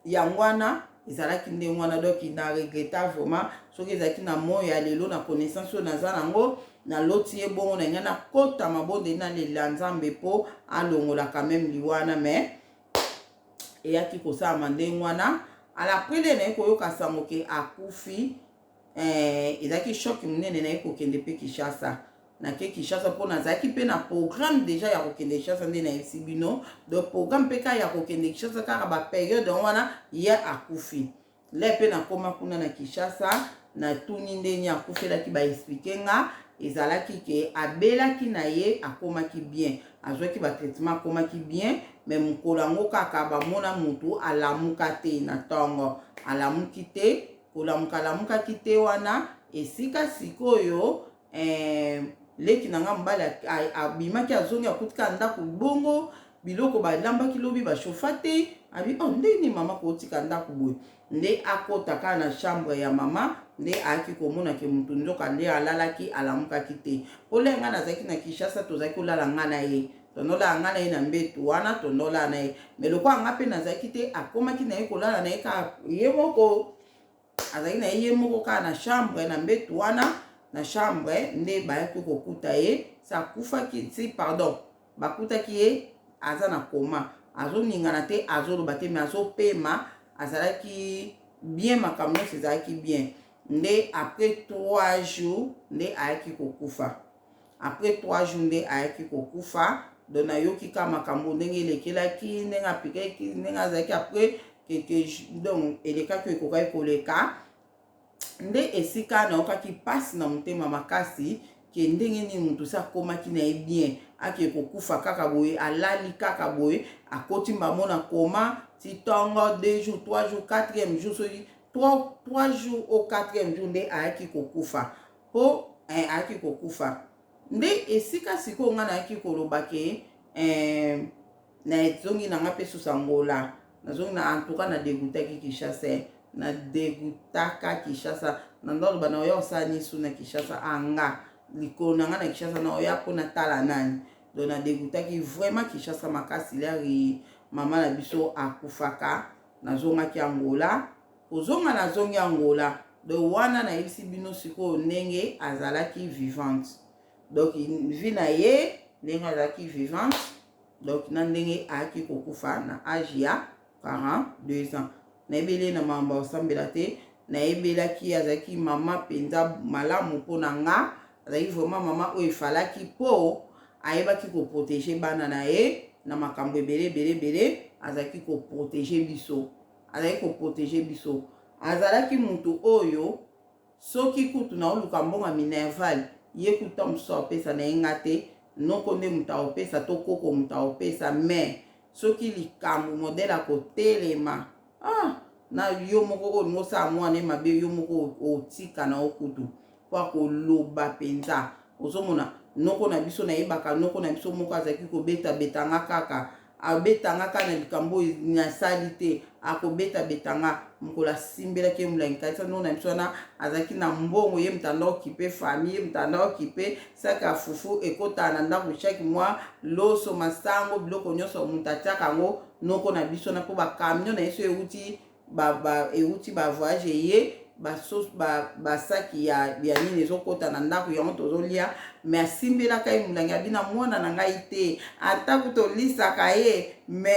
yangwana ezalaki nde wana donc na regretta vraiment soki ezalaki na moyo ya lelo na connaissance oyo naza nango na loti ye bongo na nga na kota mabonde na lela nzambe po alongola quand même liwana mais eyaki kosala ndenge wana ala prele na koyoka sango ke akufi ezaki choc munene na kokende pe Kinshasa na ke Kinshasa po nazaki pe na programme déjà ya kokende Kinshasa nde na esibino donc programme pe ka ya kokende Kinshasa kaka ba période wana ye akufi le pe na koma kuna na Kinshasa na tuni ndeni akufelaki ba expliquer nga ezalaki ke abelaki na ye akomaki bien azwaki ba traitement akomaki bien mais mukolango kaka bamona mutu alamuka te na tongo alamuki te kolamuka kite wana esika sikoyo leki nanga mbala abimaki azongi akutika ndako bongo biloko balambaki lobi bashofa te abi ndeni mama kotika ndako boye nde akota kaka na chambre ya mama nde aki komona ke mutu nzoka nde alalaki alamukaki te olenga nazaki na Kinshasa tozaki kolala nga na ye tonola nga na ye na mbetu wana tonola na ye mais lokwa nga pe nazaki te akomaki na ye kolala na ye ka ye moko azaki na ye moko kaka na chambre na mbetu wana na chambre nde bayaki kokuta ye sakufaki si pardon bakutaki ye aza na koma azoningana te azoloba te mais azopema azalaki bien makambo nyonso ezalaki bien nde après 3 jours nde ayaki kokufa après 3 jours nde ayaki kokufa donc nayoki ka makambo ndenge elekelaki ndenge apikaki ndenge azalaki après donc elekaki ekokaki koleka nde esika naokaki pasi na motema makasi ke ndenge nini mutu sa akomaki na ye bien ake kokufa kaka boye alali kaka boye akoti mbamona koma ti tongo 2 jours 3 jours 4e jour soki 3 jours au 4e jour nde ayaki kokufa po ayaki kokufa nde esika siko nga nayaki koloba ke na ezongi na nga pe susangola nazongi na en tout cas na degutaki Kinshasa na degutaka Kinshasa na ndoloba na oya osala nisu na Kinshasa anga likolo na nga na Kinshasa na oya po na tala nani donc na degutaki vraiment Kinshasa makasi leri mama na biso akufaka nazongaki Angola kozonga nazongi Angola donc wana nayebisi bino sikoyo ndenge azalaki vivante donc vi na ye ndenge azalaki vivante donc na ndenge ayaki kokufa na âge ya 42 ans nayebeli na mamba osambela te nayebelaki azalaki mama penza malamu mpo na nga azalaki vraiment mama oyo efalaki po ayebaki koprotege bana na ye na makambo ebele azalaki koprotege biso azalaki mutu oyo soki kutu na oluka mbonga minerval ye kuta mosusu apesa na ye nga te noko nde mutu aopesa to koko mutu aopesa mais soki likambo modele akotelema na yo moko olingo osala mwana mabe yo moko otika na okutu po akoloba penza ozomona noko na biso nayebaka noko na biso moko azalaki kobeta betanga kaka abetanga kaka na likambo na sali te akobeta betanga mkola simbela ke mulangi kati no na msona azaki na mbongo ye mtanda okipe famille mtanda okipe saka fufu ekota na ndako chaque mois loso masango biloko nyonso mutatia kango noko na biso na po ba camion na yeso euti ba voyage ye basaki ya nini ezokota na ndako yango tozolia me asimbelaka ye mulangi abina mwana na ngai te atako tolisaka ye me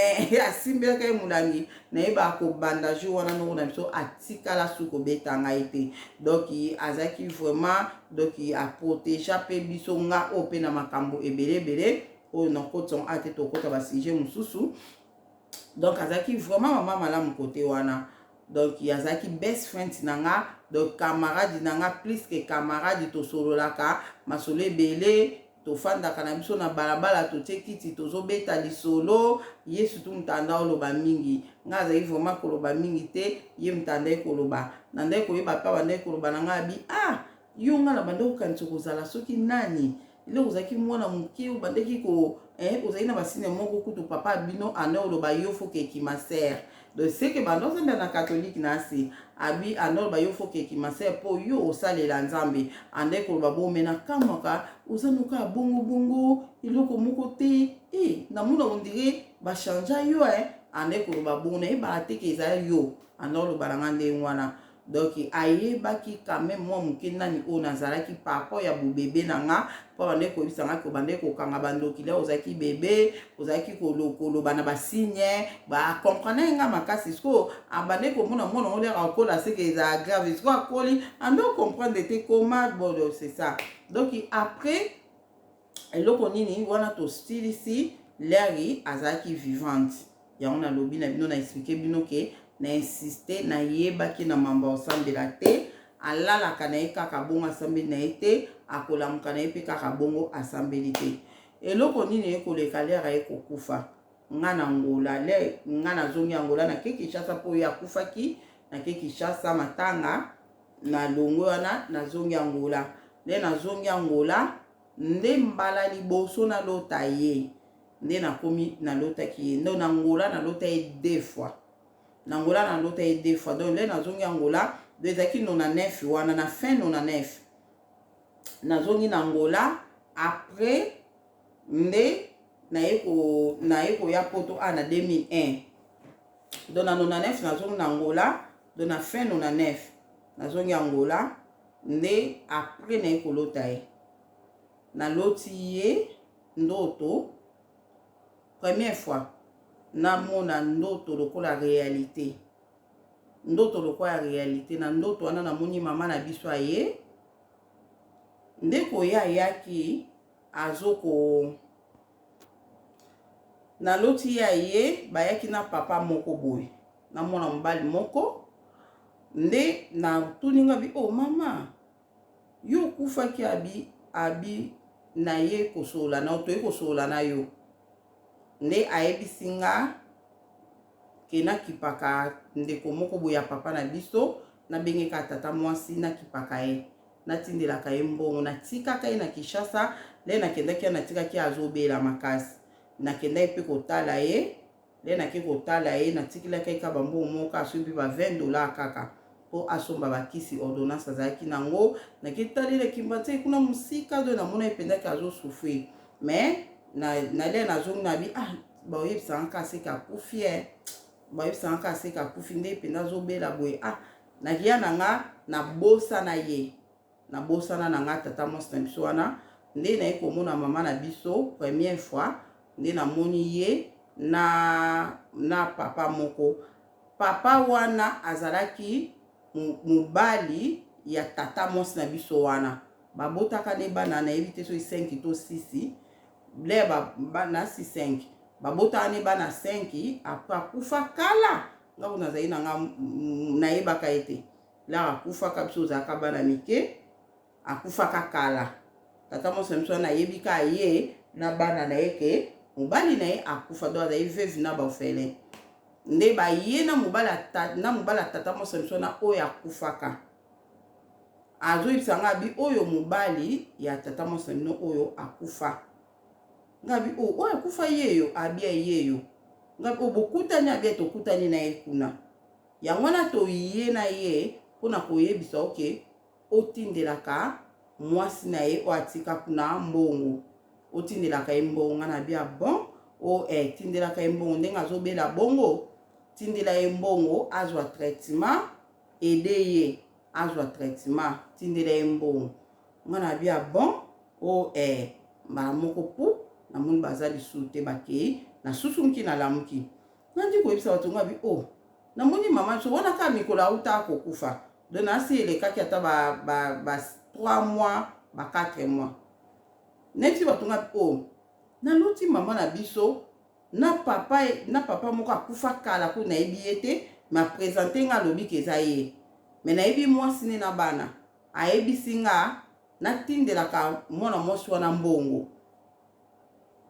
asimbelaka ye mulangi nayeba akobanda jour wana noko na biso atikala su kobeta ngai te donc azalaki vraiment donc aprotéger mpe biso nga oyo mpe na makambo ebele oyo nakoti yango ate tokota basujet mosusu donc azalaki vraiment mama malamu kote wana donc yazaki best friend nanga donc camarade nanga plus que camarade tosololaka masolo ebele tofandaka na biso na balabala totie kiti tozobeta lisolo ye surtout mutanda oloba mingi nga azalaki vraiment koloba mingi te ye mutanda koloba nanda koyeba pa banda koloba nanga abi yo nga na banda kokanisa kozala soki nani ile ozalaki mwana moke obandeki ko ozali na basine moko kutu papa bino ane oloba yo foke ekimaser donc c'est que bando zambia na catholique na si abi ane oloba yo foke ekimaser po yo osalela nzambe ande koloba bomena kamaka ozanuka bongo iloko moko te na muna ondire bachanja yo ande koloba bona ebala te ke ezali yo ane oloba na ngande wana donc ayebaki quand même moi moke nani oyo nazalaki par rapport ya bobebe na nga mpo bande koyebisanga ko bande kokanga bandoki le ozalaki bebe ozalaki koloba na basigne bakomprendre nga makasi siko abande komona mwana ngo leka akola seke eza grave siko akoli ande okomprendre te koma bon c'est ça donc après eloko nini wana tostilisi leri azalaki vivante yango nalobi na bino na explike bino ke na insiste na yebaki na mamba osambela te alalaka na ye kaka bongo asambeli na ye te akolamuka na ye mpe kaka bongo asambeli te eloko nini ekoleka lera ye kokufa nga na ngola le nga nazongi angola na ke Kinshasa mpo oyo akufaki na ke Kinshasa matanga na longo wana nazongi angola le nazongi angola nde mbala liboso na lota ye nde nakomi nalotaki ye nde na ngola nalota ye 2 fois nangola na lota ye 2 fois donc le nazongi angola ezalaki 99 wana na fin 99 nazongi na Angola après nde naye koya poto na 2001 donc na 99 nazongi na Angola donc na fin 99 nazongi Angola nde après naye kolota ye naloti ye ndoto première fois namona ndoto lokola réalité ndoto lokola réalité na ndoto wana namoni mama na biso aye ndeko ya yaki azoko naloti ya ye bayaki na papa moko boye na mwana mobali moko nde na tuninga bi mama yo kufaki abi na ye kosola na otoyi kosola na yo nde ayebisinga ke nakipaka ndeko moko boya papa na biso nabengeka tata mwasi nakipaka ye natindelaka ye mbongo natikaka ye na Kinshasa le nakendaki natikaki azobela makasi nakendaki mpe kotala ye le nake kotala ye natikilaki ye kaba mbongo moko asombi ba $20 kaka po asomba bakisi ordonnance azalaki nango nakitalelaki mbanze kuna musika do namona ependaki azosouffrir mais na le nazongi na bi baoyebisanga kasi kakufi baoyebisanga kasi kakufi nde ependa azobela boye nakia nanga nabosana ye nabosana nanga tata mwasi na biso wana nde naye komona mama na biso première fois nde namoni ye na papa moko papa wana azalaki mobali ya tata mwasi na biso wana babotaka ne bana nayebi te soki 5 to 6 le bana 5 babotaka ne bana 5 apres akufa kala ngako nazali nanga nayebaka ete la akufaka biso ozalaka bana mike akufaka kala tata mwasi na biso wana nayebika ye na bana na ye ke mobali na ye akufa do azali veuve na baorphelin nde baye na mobali tata mwasi na biso na oyo akufaka azoyebisanga abi oyo mobali ya tata mwasi na bino oyo akufa ngabi oyo akufa yeyo abi yeyo nga po bokutani abia tokutani na ye kuna yango wana toye na ye mpona koyebisa oke otindelaka mwasi na ye oyo atika kuna mbongo otindelaka ye mbongo nga na bia bon o tindelaka ye mbongo ndenge azobela bongo tindela ye mbongo azwa traitement ede ye azwa traitement tindela ye mbongo nga na bia bon o mbala moko pu namoni baza lisusu te bakei nasusunki nalamuki nandi koyebisa bato nga bi namoni mama so wana ka mikolo auta akokufa do nasi elekaki ata ba 3 mois ba 4 mois neti bato nga naluti mama na biso na papa moko akufa kala ko nayebi ye te ma présente nga alobi ke eza ye me nayebi mwasi ne na bana ayebisi nga natindelaka mwana mwasi wana mbongo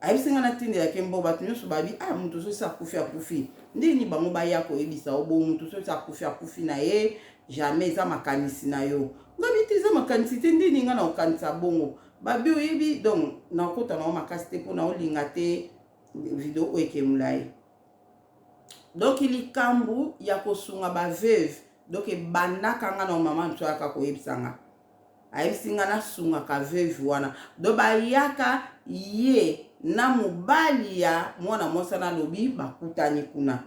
ayebisi nga natindelaka mbongo bato nyonso babi mutu sosi akufi ndeni bango baya koyebisa obo mutu sosi akufi na ye jamais eza makanisi na yo ngabi te eza makanisi te ndeni nga na okanisa bongo babi oyebi donc nakota na makasi te mpona olinga te video oyo ekemula donc likambu ya kosunga baveuve donc ebandaka nga na mama nso ayaka koyebisa nga ayebisi nga nasungaka veuve wana do bayaka ye na mobali ya mwana mwasi alobi bakutani kuna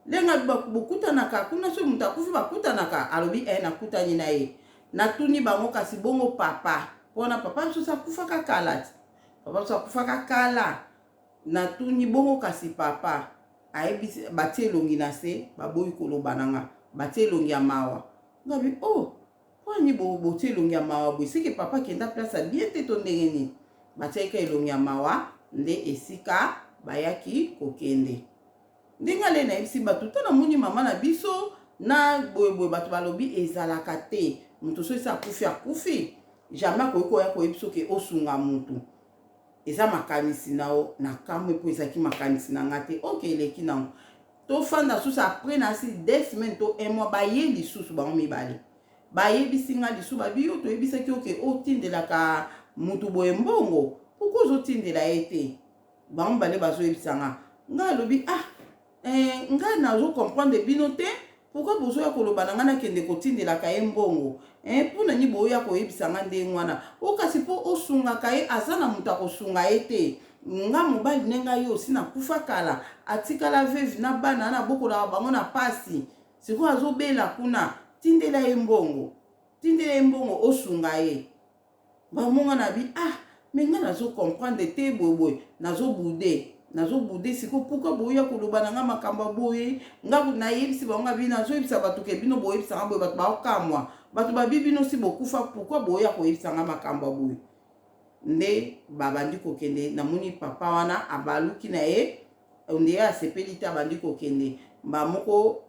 lenga bokutanaka kuna so mutu akufi bakutanaka alobi nakutani na ye natuni bango kasi bongo papa mpona papa nso akufaka kala ti papa nso akufaka kala natuni bongo kasi papa ayebisi batie elongi na se baboyi koloba na nga batie elongi ya mawa ngabi wani botie elongi ya mawa boye seke papa kenda place bien te to ndenge nini batiaka elongi ya mawa nde esika bayaki kokende ndenge ale nayebisi bato to namoni mama na biso na boyeboye bato balobi ezalaka te mutu so esi akufi jamais akoki koya koyebisa ke osunga mutu eza makanisi nao na kamwe mpo ezalaki makanisi na nga te eleki nango tofanda susu apres na si 2 semaines to 1 mois baye lisusu bango mibale bayebisi nga lisusu babi yo toyebisaki oke otindelaka mutu boye mbongo poko ozotindela ye te bango mibale bazoyebisa nga alobi nga nazokomprendre bino te pourquoi bozoya koloba na nga nakende kotindelaka ye mbongo mpona ni boya koyebisa nga ndenge wana okasi mpo osungaka ye aza na mutu akosunga ye te nga mobali ne ngai osi nakufa kala atikala veuve na bana na bokolaka bango na pasi sikoyo azobela kuna tindela ye mbongo osunga ye bamonga na bi me nga nazokomprendre te boyeboye nazobude siko pourquoi boya koloba na nga makambo boye nga nayebisi bango nga bi nazoyebisa bato ke bino boyebisa nga boye bato baokamwa bato babi bino si bokufa pourquoi boya koyebisa nga makambo boye nde babandi kokende namoni papa wana abaluki na ye onde asepeli te abandi kokende moko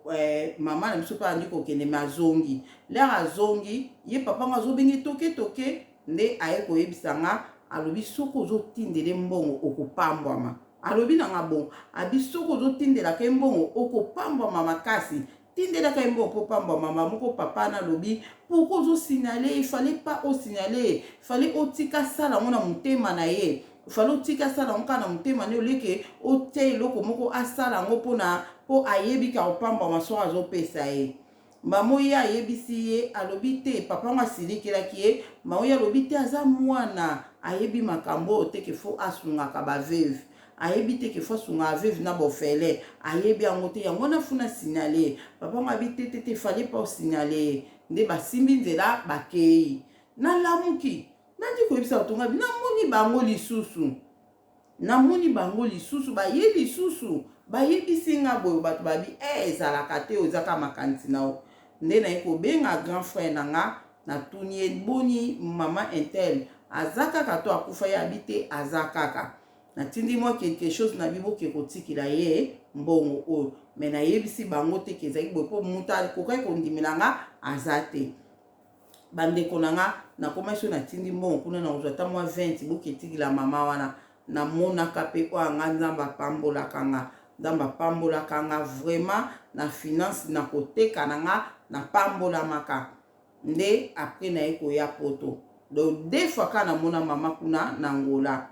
mama na biso mpe abandi kokende me azongi lere azongi ye papa nga azobengi toke nde aye koyebisa nga alobi soki ozotindele mbongo okopambwama alobi na nga bon abi soki ozotindelaka mbongo okopambwama makasi tindelaka ye mbongo mpo pambwama mama moko papa na alobi pourquoi ozosignale ifale pas osignale fale otika sala ngo na motema na ye fale otika sala ngo kaka na motema na ye oleke otia eloko moko asala ngo mpo ayebi ka kopambwama soki azopesa ye mbamo ye ayebisi ye alobi te papa ngo asilikelaki ye mbamo ye alobi te aza mwana ayebi makambo oyo te ke fo asungaka baveuve ayebi te ke fo asungaka veuve na bofele ayebi yango te yango nafuna signale papa ngo abi te fale pa osignale nde basimbi nzela bakei nalamuki nandi koyebisa bato nga bi namoni bango lisusu baye lisusu bayebisi nga boyo bato babi ezalaka te ozaka makanisi nao nde naye kobenga grand frère na nga natuni ye boni mama intel aza kaka to akufa ye abi te aza kaka natindi mwa quelque chose na biboke kotikila ye mbongo oyo me nayebisi bango te ke ezalaki boye mpo mutu akokaki kondimela nga aza te bandeko na nga nakoma so natindi mbongo kuna na kozwa ata mwa 20 boke etikila mama wana namonaka mpe oyo anga nzambe apambolaka nga vraiment na finance na koteka na nga napambolamaka nde apres naye koya poto donc 2 fois ka namona mama kuna na Angola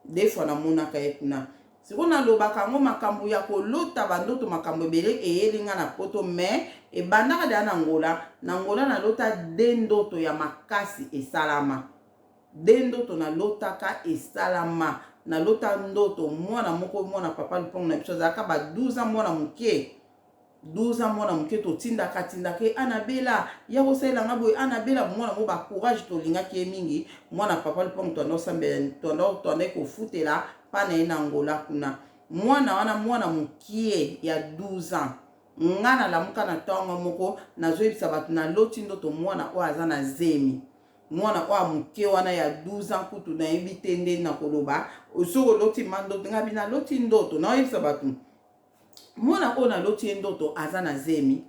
2 fois namonaka ye kuna siko na lobaka ngo makambo ya kolota bandoto makambo ebele eyelinga na poto me ebandaka deya na ngola na lota de ndoto ya makasi esalama de ndoto na lotaka esalama na lota ndoto mwana moko mwana papa lupongo na biso azalaka ba 12 ans mwana moke 12 ans mwana moke totindaka anabela ya kosalelanga boye anabela mwana mo ba courage tolingaki ye mingi mwana papa lupongo toanda kofutela pana ye na ngola kuna mwana wana mwana mokie ya 12 ans nga na lamuka na ntongo moko nazoyebisa bato na loti ndoto mwana oyo aza na zemi mwana oyo moke wana ya 12 ans kutu nayebi te ndeni na koloba osoko loti mandoto nga bina loti ndoto naoyebisa bato mwana oyo na loti ye ndoto aza na zemi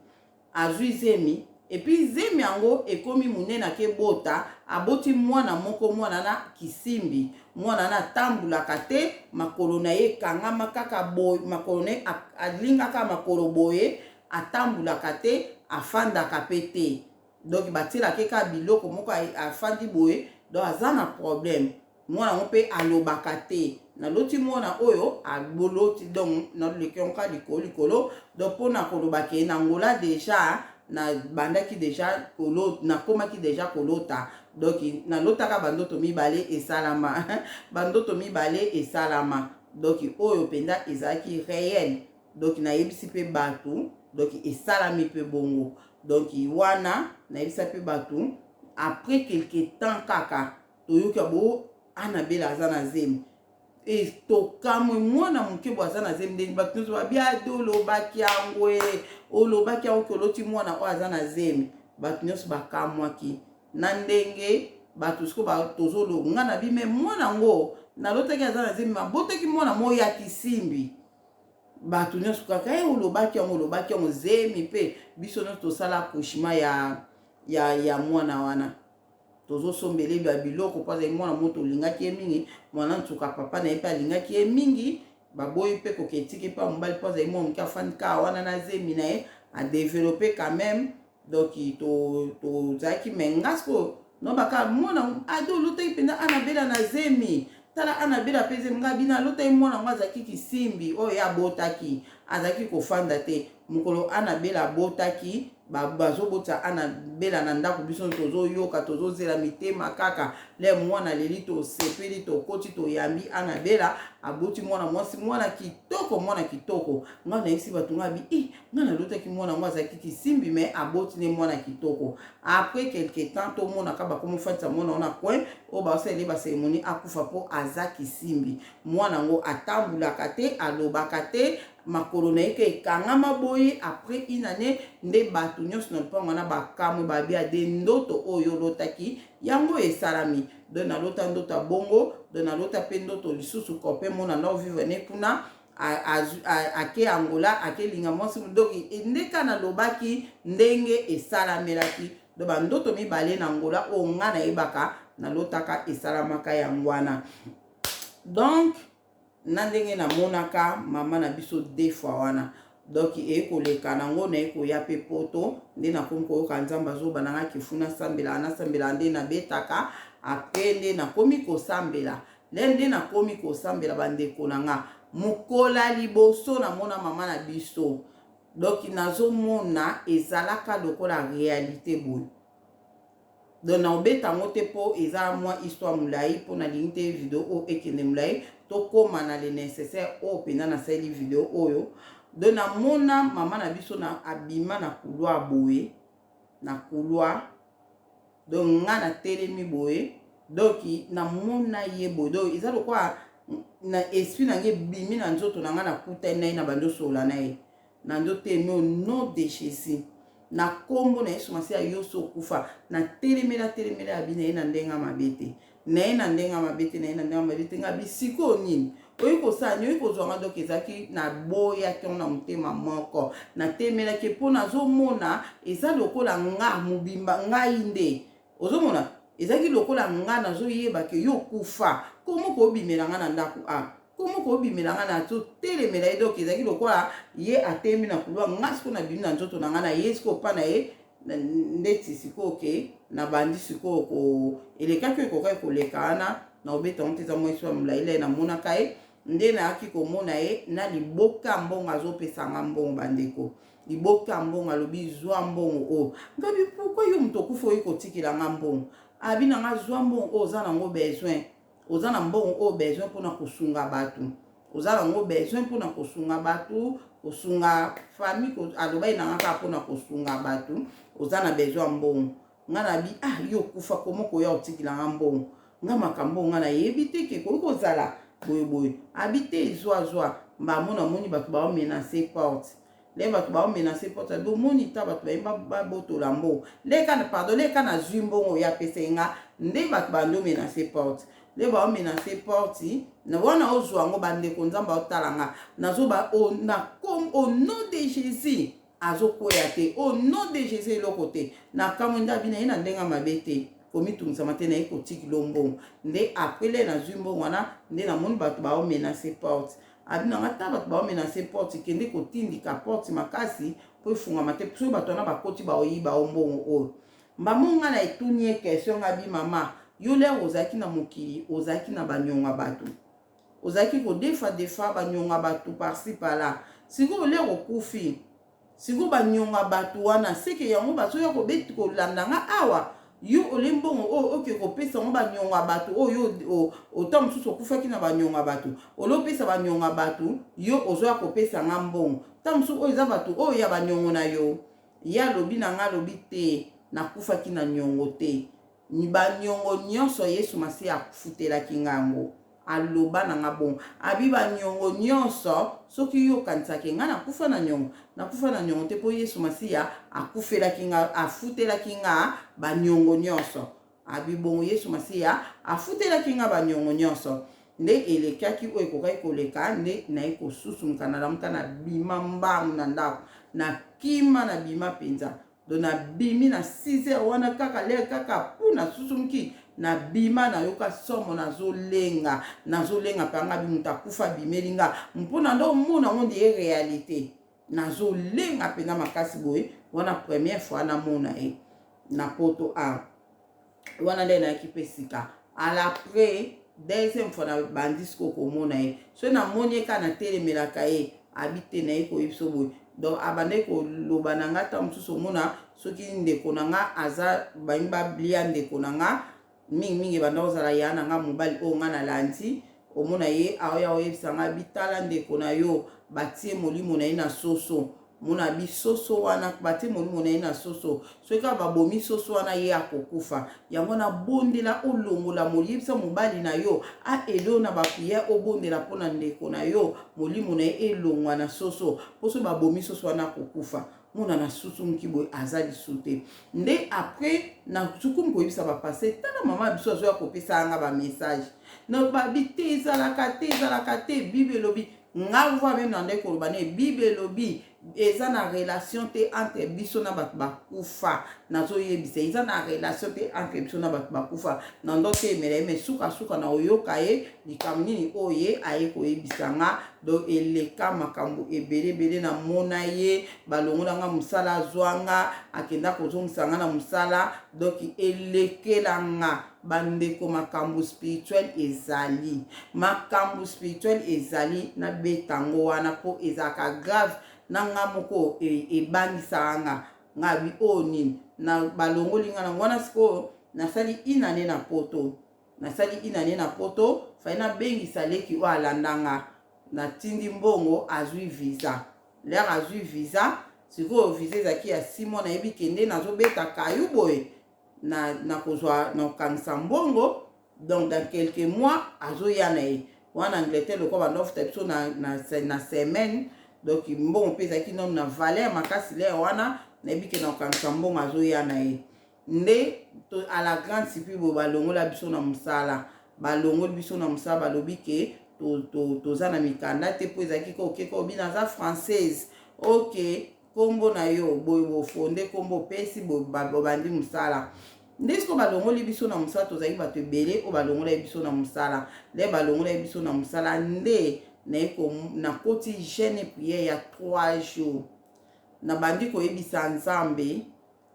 azwi zemi epi zemi yango ekomi munene akebota aboti mwana moko mwana na kisimbi mwana na tambulaka te makolo na ye kangama kaka boye makolo na ye alingaka makolo boye atambulaka te afandaka pe te donc batielaki kaka biloko moko afandi boye donc aza na problème mwana ngo mpe alobaka te naloti mwana oyo aboloti donc naleki yango likolo donc mpona kolobaka ye na ngola deja na bandaki deja nakomaki deja kolota donc nalotaka bandoto mibale esalama bandoto mibale esalama donc oyo mpenza ezalaki réel donc nayebisi mpe bato donc esalami mpe bongo donc wana nayebisa mpe bato après quelque temps kaka toyoka bo anabela aza na zemi tokamwe mwana moke bo aza na zemi ndeni bato nyonso babia de olobaki yango olobaki yango koloti mwana oyo aza na zemi bato nyonso bakamwaki na ndenge bato siko tozoloba nga na bime mwana ngo nalotaki aza na zemi mabotaki mwana mo ya kisimbi bato nyonso kaka olobaki yango zemi mpe biso nyonso tosala accouchement ya mwana wana tozosombele ya biloko mpaza mwana moto olingaki ye mingi mwana ntuka papa na ye mpe alingaki ye mingi baboyi mpe koketiki mpa mobali mpaza ye mwana moke afandi kaka wana na zemi na ye adeveloppe quand même donc tozalaki me ngasiko no baka mwana ade olotaki mpenza anabela na zemi tala anabela mpe zemi nga bina alotaki mwana ngo azalaki kisimbi oyo ye abotaki azalaki kofanda te mokolo anabela abotaki bazobota anabela na ndako biso tozoyoka tozozela mitema kaka le mwana leli tosepeli tokoti toyambi anabela aboti mwana mwasi mwana kitoko nga nayebisi bato nga bi nga nalotaki mwana ngo azalaki kisimbi me aboti ne mwana kitoko après quelque temps tomonaka bakomofandisa mwana wana coin oyo basaleli baseremoni akufa mpo aza kisimbi mwana ngo atambulaka te alobaka te makolo na ye ke ekangama boye après une année nde bato nyonso na lupango wana bakamwe babia de ndoto oyo olotaki yango esalami don nalota ndoto abongo don nalota mpe ndoto lisusu kope mona na ovivre ne kuna ake angola akelinga mwasi donc ndeka nalobaki ndenge esalamelaki do bandoto mibale na ngola oyo nga nayebaka nalotaka esalamaka yango wana donc na ndenge namonaka mama na biso deux fois wana donc ekoleka nango na ekoya pe poto nde nakomi koyoka nzambe azoba nanga kifuna nasambela nde nabetaka apres nde nakomi kosambela nde nakomi kosambela bandeko nanga mokola liboso namona mama na biso donc nazomona ezalaka lokola réalité boye donc naobeta yango te mpo eza mwa histoire molai mpo nalingi te video oyo ekende molai tokóma na le nécessaire oyo mpenza nasali video oyo donc namona mama na biso na abima na couloir boye na couloir donc nga natelemi boye donc namona ye boye donc eza lokola na esprit nange ebimi na nzoto na nga nakutani na ye na bandosola na ye na nzoto emi au nom de Jésus na kombo na Yesu masi ayoso okufa na telemela abina ye na ndenga mabete na ye na ndenga mabete nga bisiko nini oyi kosala oyi kozwanga donc ezalaki na boya te na motema moko na temelaki mpo nazomona eza lokola nga mobimba ngai nde ozomona ezalaki lokola nga nazoyeba ke yo kufa komo kobimela nga na ndako komo kobimela nga na totelemela ye donc ezalaki lokola ye atemi na kulwa nga siko na bimi na nzoto na nga na ye siko pa na ye ndeti sikoyo ke na bandi sikoyo elekaki ekokaki koleka wana na obeta ngo te eza mwesi ya molai le namonaka ye nde nayaki komona ye na liboka mbongo azopesanga mbongo bandeko liboka mbongo alobi zwa mbongo o ngabi pourquoi yo moto okufa oyi kotikilanga mbongo abi nanga zwa mbongo o oza nango besoin oza na mbongo o besoin mpona kosunga bato oza nango besoin mpona kosunga bato kosunga famille alobai nanga kaka mpona kosunga bato oza na besoin mbongo nga na bi yo kufa komo koya otikilanga mbongo nga makambo nga nayebi te ke koyi kozala boye abi te zwa mbamona moni bato baomenase porte le bato baomenase porte abi omoni ta bato bayemba babotola mbongo leka na zwi mbongo oyo apesa nga nde bato bandi omenase porte le baomenase porte na wana ozwa yango bandeko nzambe aotalanga nazoba au nom de Jésus azokwea te au nom de Jésus eloko te na kamwe nde abi na ye na ndenga mabe te komitungisama te na ye kotikilo mbongo nde apres na zwi mbongo wana nde namoni bato baomenase porte abi nanga ta bato baomenase porte kende kotindika porte makasi mpo efungama te so bato wana bakoti baoyiba o mbongo oyo mbamonga na etuni ye question ngabi mama yo lere ozalaki na mokili ozalaki na banyonga bato ozalaki kodefa banyonga bato parci pala sikoyo lere okufi sikoyo banyonga bato wana seke yango bazoya kobeti kolandanga awa yo olembongo oyo oke kopesa ngo banyonga bato oyo ota mosusu okufaki na banyonga bato olopesa banyonga bato yo ozoya kopesa nga mbongo ta mosusu oyo eza bato oyo ya banyongo na yo ya lobi na nga lobi te nakufaki na nyongo te banyongo nyonso Yesu Masihi akufutelaki ngango aloba na nga bongo abi banyongo nyonso soki yo kanisaki nga nakufa na nyongo te po Yesu Masihi akufelaki nga afutelaki nga banyongo nyonso abi bongo Yesu Masihi afutelaki nga banyongo nyonso nde elekaki oyo ekokaki koleka nde naye kosusumuka nalamuka na bima mbangu na ndako na kima na bima mpenza do na bimi na 6h wana kaka lere kaka puna susumuki na bima na yoka somo nazolenga panga bimuta akufa bimelinga mpona ndo mona ngo ndiye réalité nazolenga pena makasi boye wana première fois na mona na poto a wana nde nayaki mpe sika alaprès deuxième fois na bandisiko komona ye so namoni eka na telemelaka ye abi te na ye koyebiso boye donc abande koloba na nga ta mosusu omona soki ndeko na nga aza balingi bablia ndeko na nga mingi banda ozala ya na nga mobali oyo nga nalandi omona ye aoya oyebisa nga bitala ndeko na yo batie molimo na ye na soso mona bisoso wana batie molimo na ye na soso soki babomi soso wana ye akokufa yango na bondela olongola molibisa mobali na yo aelo na bapriere obondela mpona ndeko na yo molimo na ye elongwa na soso mpo so babomi soso wana akokufa mona na susumuki boye aza lisu te nde apres na sukumu koyebisa bapase tala mama biso azoya kopesa nga bamessage na babi te ezalaka te bible elobi nga voi meme na nde koloba ne bible elobi eza na relation te entre biso na bato bakufa nazoyebisa eza na relation te entre biso na bato bakufa na ndo te emela ye me sukasuka na oyoka ye likambo nini oyo ye aye koyebisa nga donc eleka makambo ebelebele na mona ye balongolanga mosala azwanga akenda kozongisa nga na mosala donc elekelanga bandeko makambo spirituel ezali na betango wana po ezalaka grave na nga moko ebangisa nga bi o nini na balongoli nga na wana sikoyo nasali inane na poto fai nabengisa leki oyo alandanga natindi mbongo azwi visa lere azwi visa sikoyo visa ezalaki ya 6 mois nayebi kende nazobeta kayu boye na kozwa na kokangisa mbongo donc dans quelques mois azoya na ye wana Angleterre lokwa bandofuta biso na semaine donc mbongo mpe ezalaki nano na valeur makasi lere wana nayebi ke na kokangisa mbongo azoya na ye nde à la grande surprise boye balongola biso na mosala balobi ke toza na mikanda te mpo ezalaki kokeka obina aza française ok kombo na yo boye bofonde kombo opesi bobandi mosala nde siko balongoli biso na mosala tozalaki bato ebele oyo balongola biso na mosala nde balongola biso na mosala nde nakoti jeune priere ya 3 jours nabandi koyebisa nzambe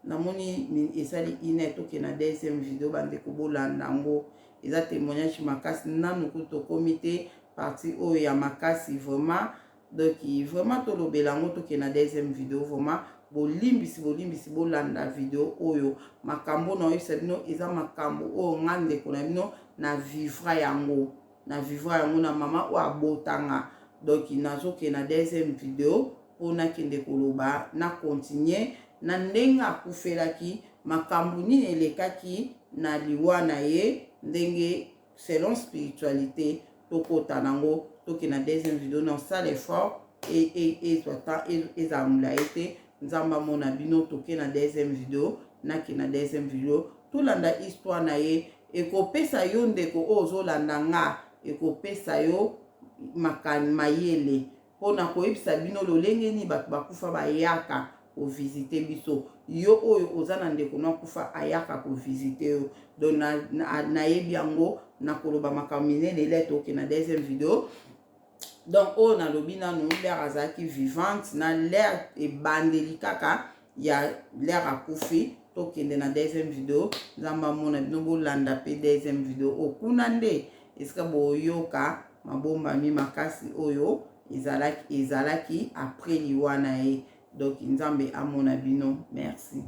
namoni esali ine toke na deuxième video bandeko bolanda yango eza témoignage makasi nanu kutokomi te partie oyo ya makasi vraiment. Donc vraiment tolobela ngo toke na deuxième vidéo vraiment bolimbisi bolanda vidéo oyo makambo na oyo sabino eza makambo oyo ngande ko na bino na vivra yango na mama o abotanga. Donc nazoke na deuxième vidéo pona kende koloba na continuer na ndenge akufelaki makambo nini elekaki na liwa na ye ndenge selon spiritualité tokota nango toke na deuxième vidéo na sale effort et ezamula ete nzamba mona bino toke na deuxième vidéo na ki na deuxième vidéo tolanda histoire na ye ekopesa yo ndeko ozolanda nga ekopesa yo mayele pona koyebisa bino lolenge ni bato bakufa bayaka kovisite biso yo oyo oza na ndeko na kufa ayaka kovisite yo. Donc nayebi yango nakoloba makambo minene ele toke na deuxième vidéo. Donc oyo nalobi nanu l'air azalaki vivante na l'air ebandeli kaka ya l'air akufi tokende na deuxième vidéo nzamba mona bino bolanda pe deuxième vidéo okuna nde esika boyoka mabombami makasi oyo ezalaki après liwa na ye. Donc nzambe amona bino. Merci.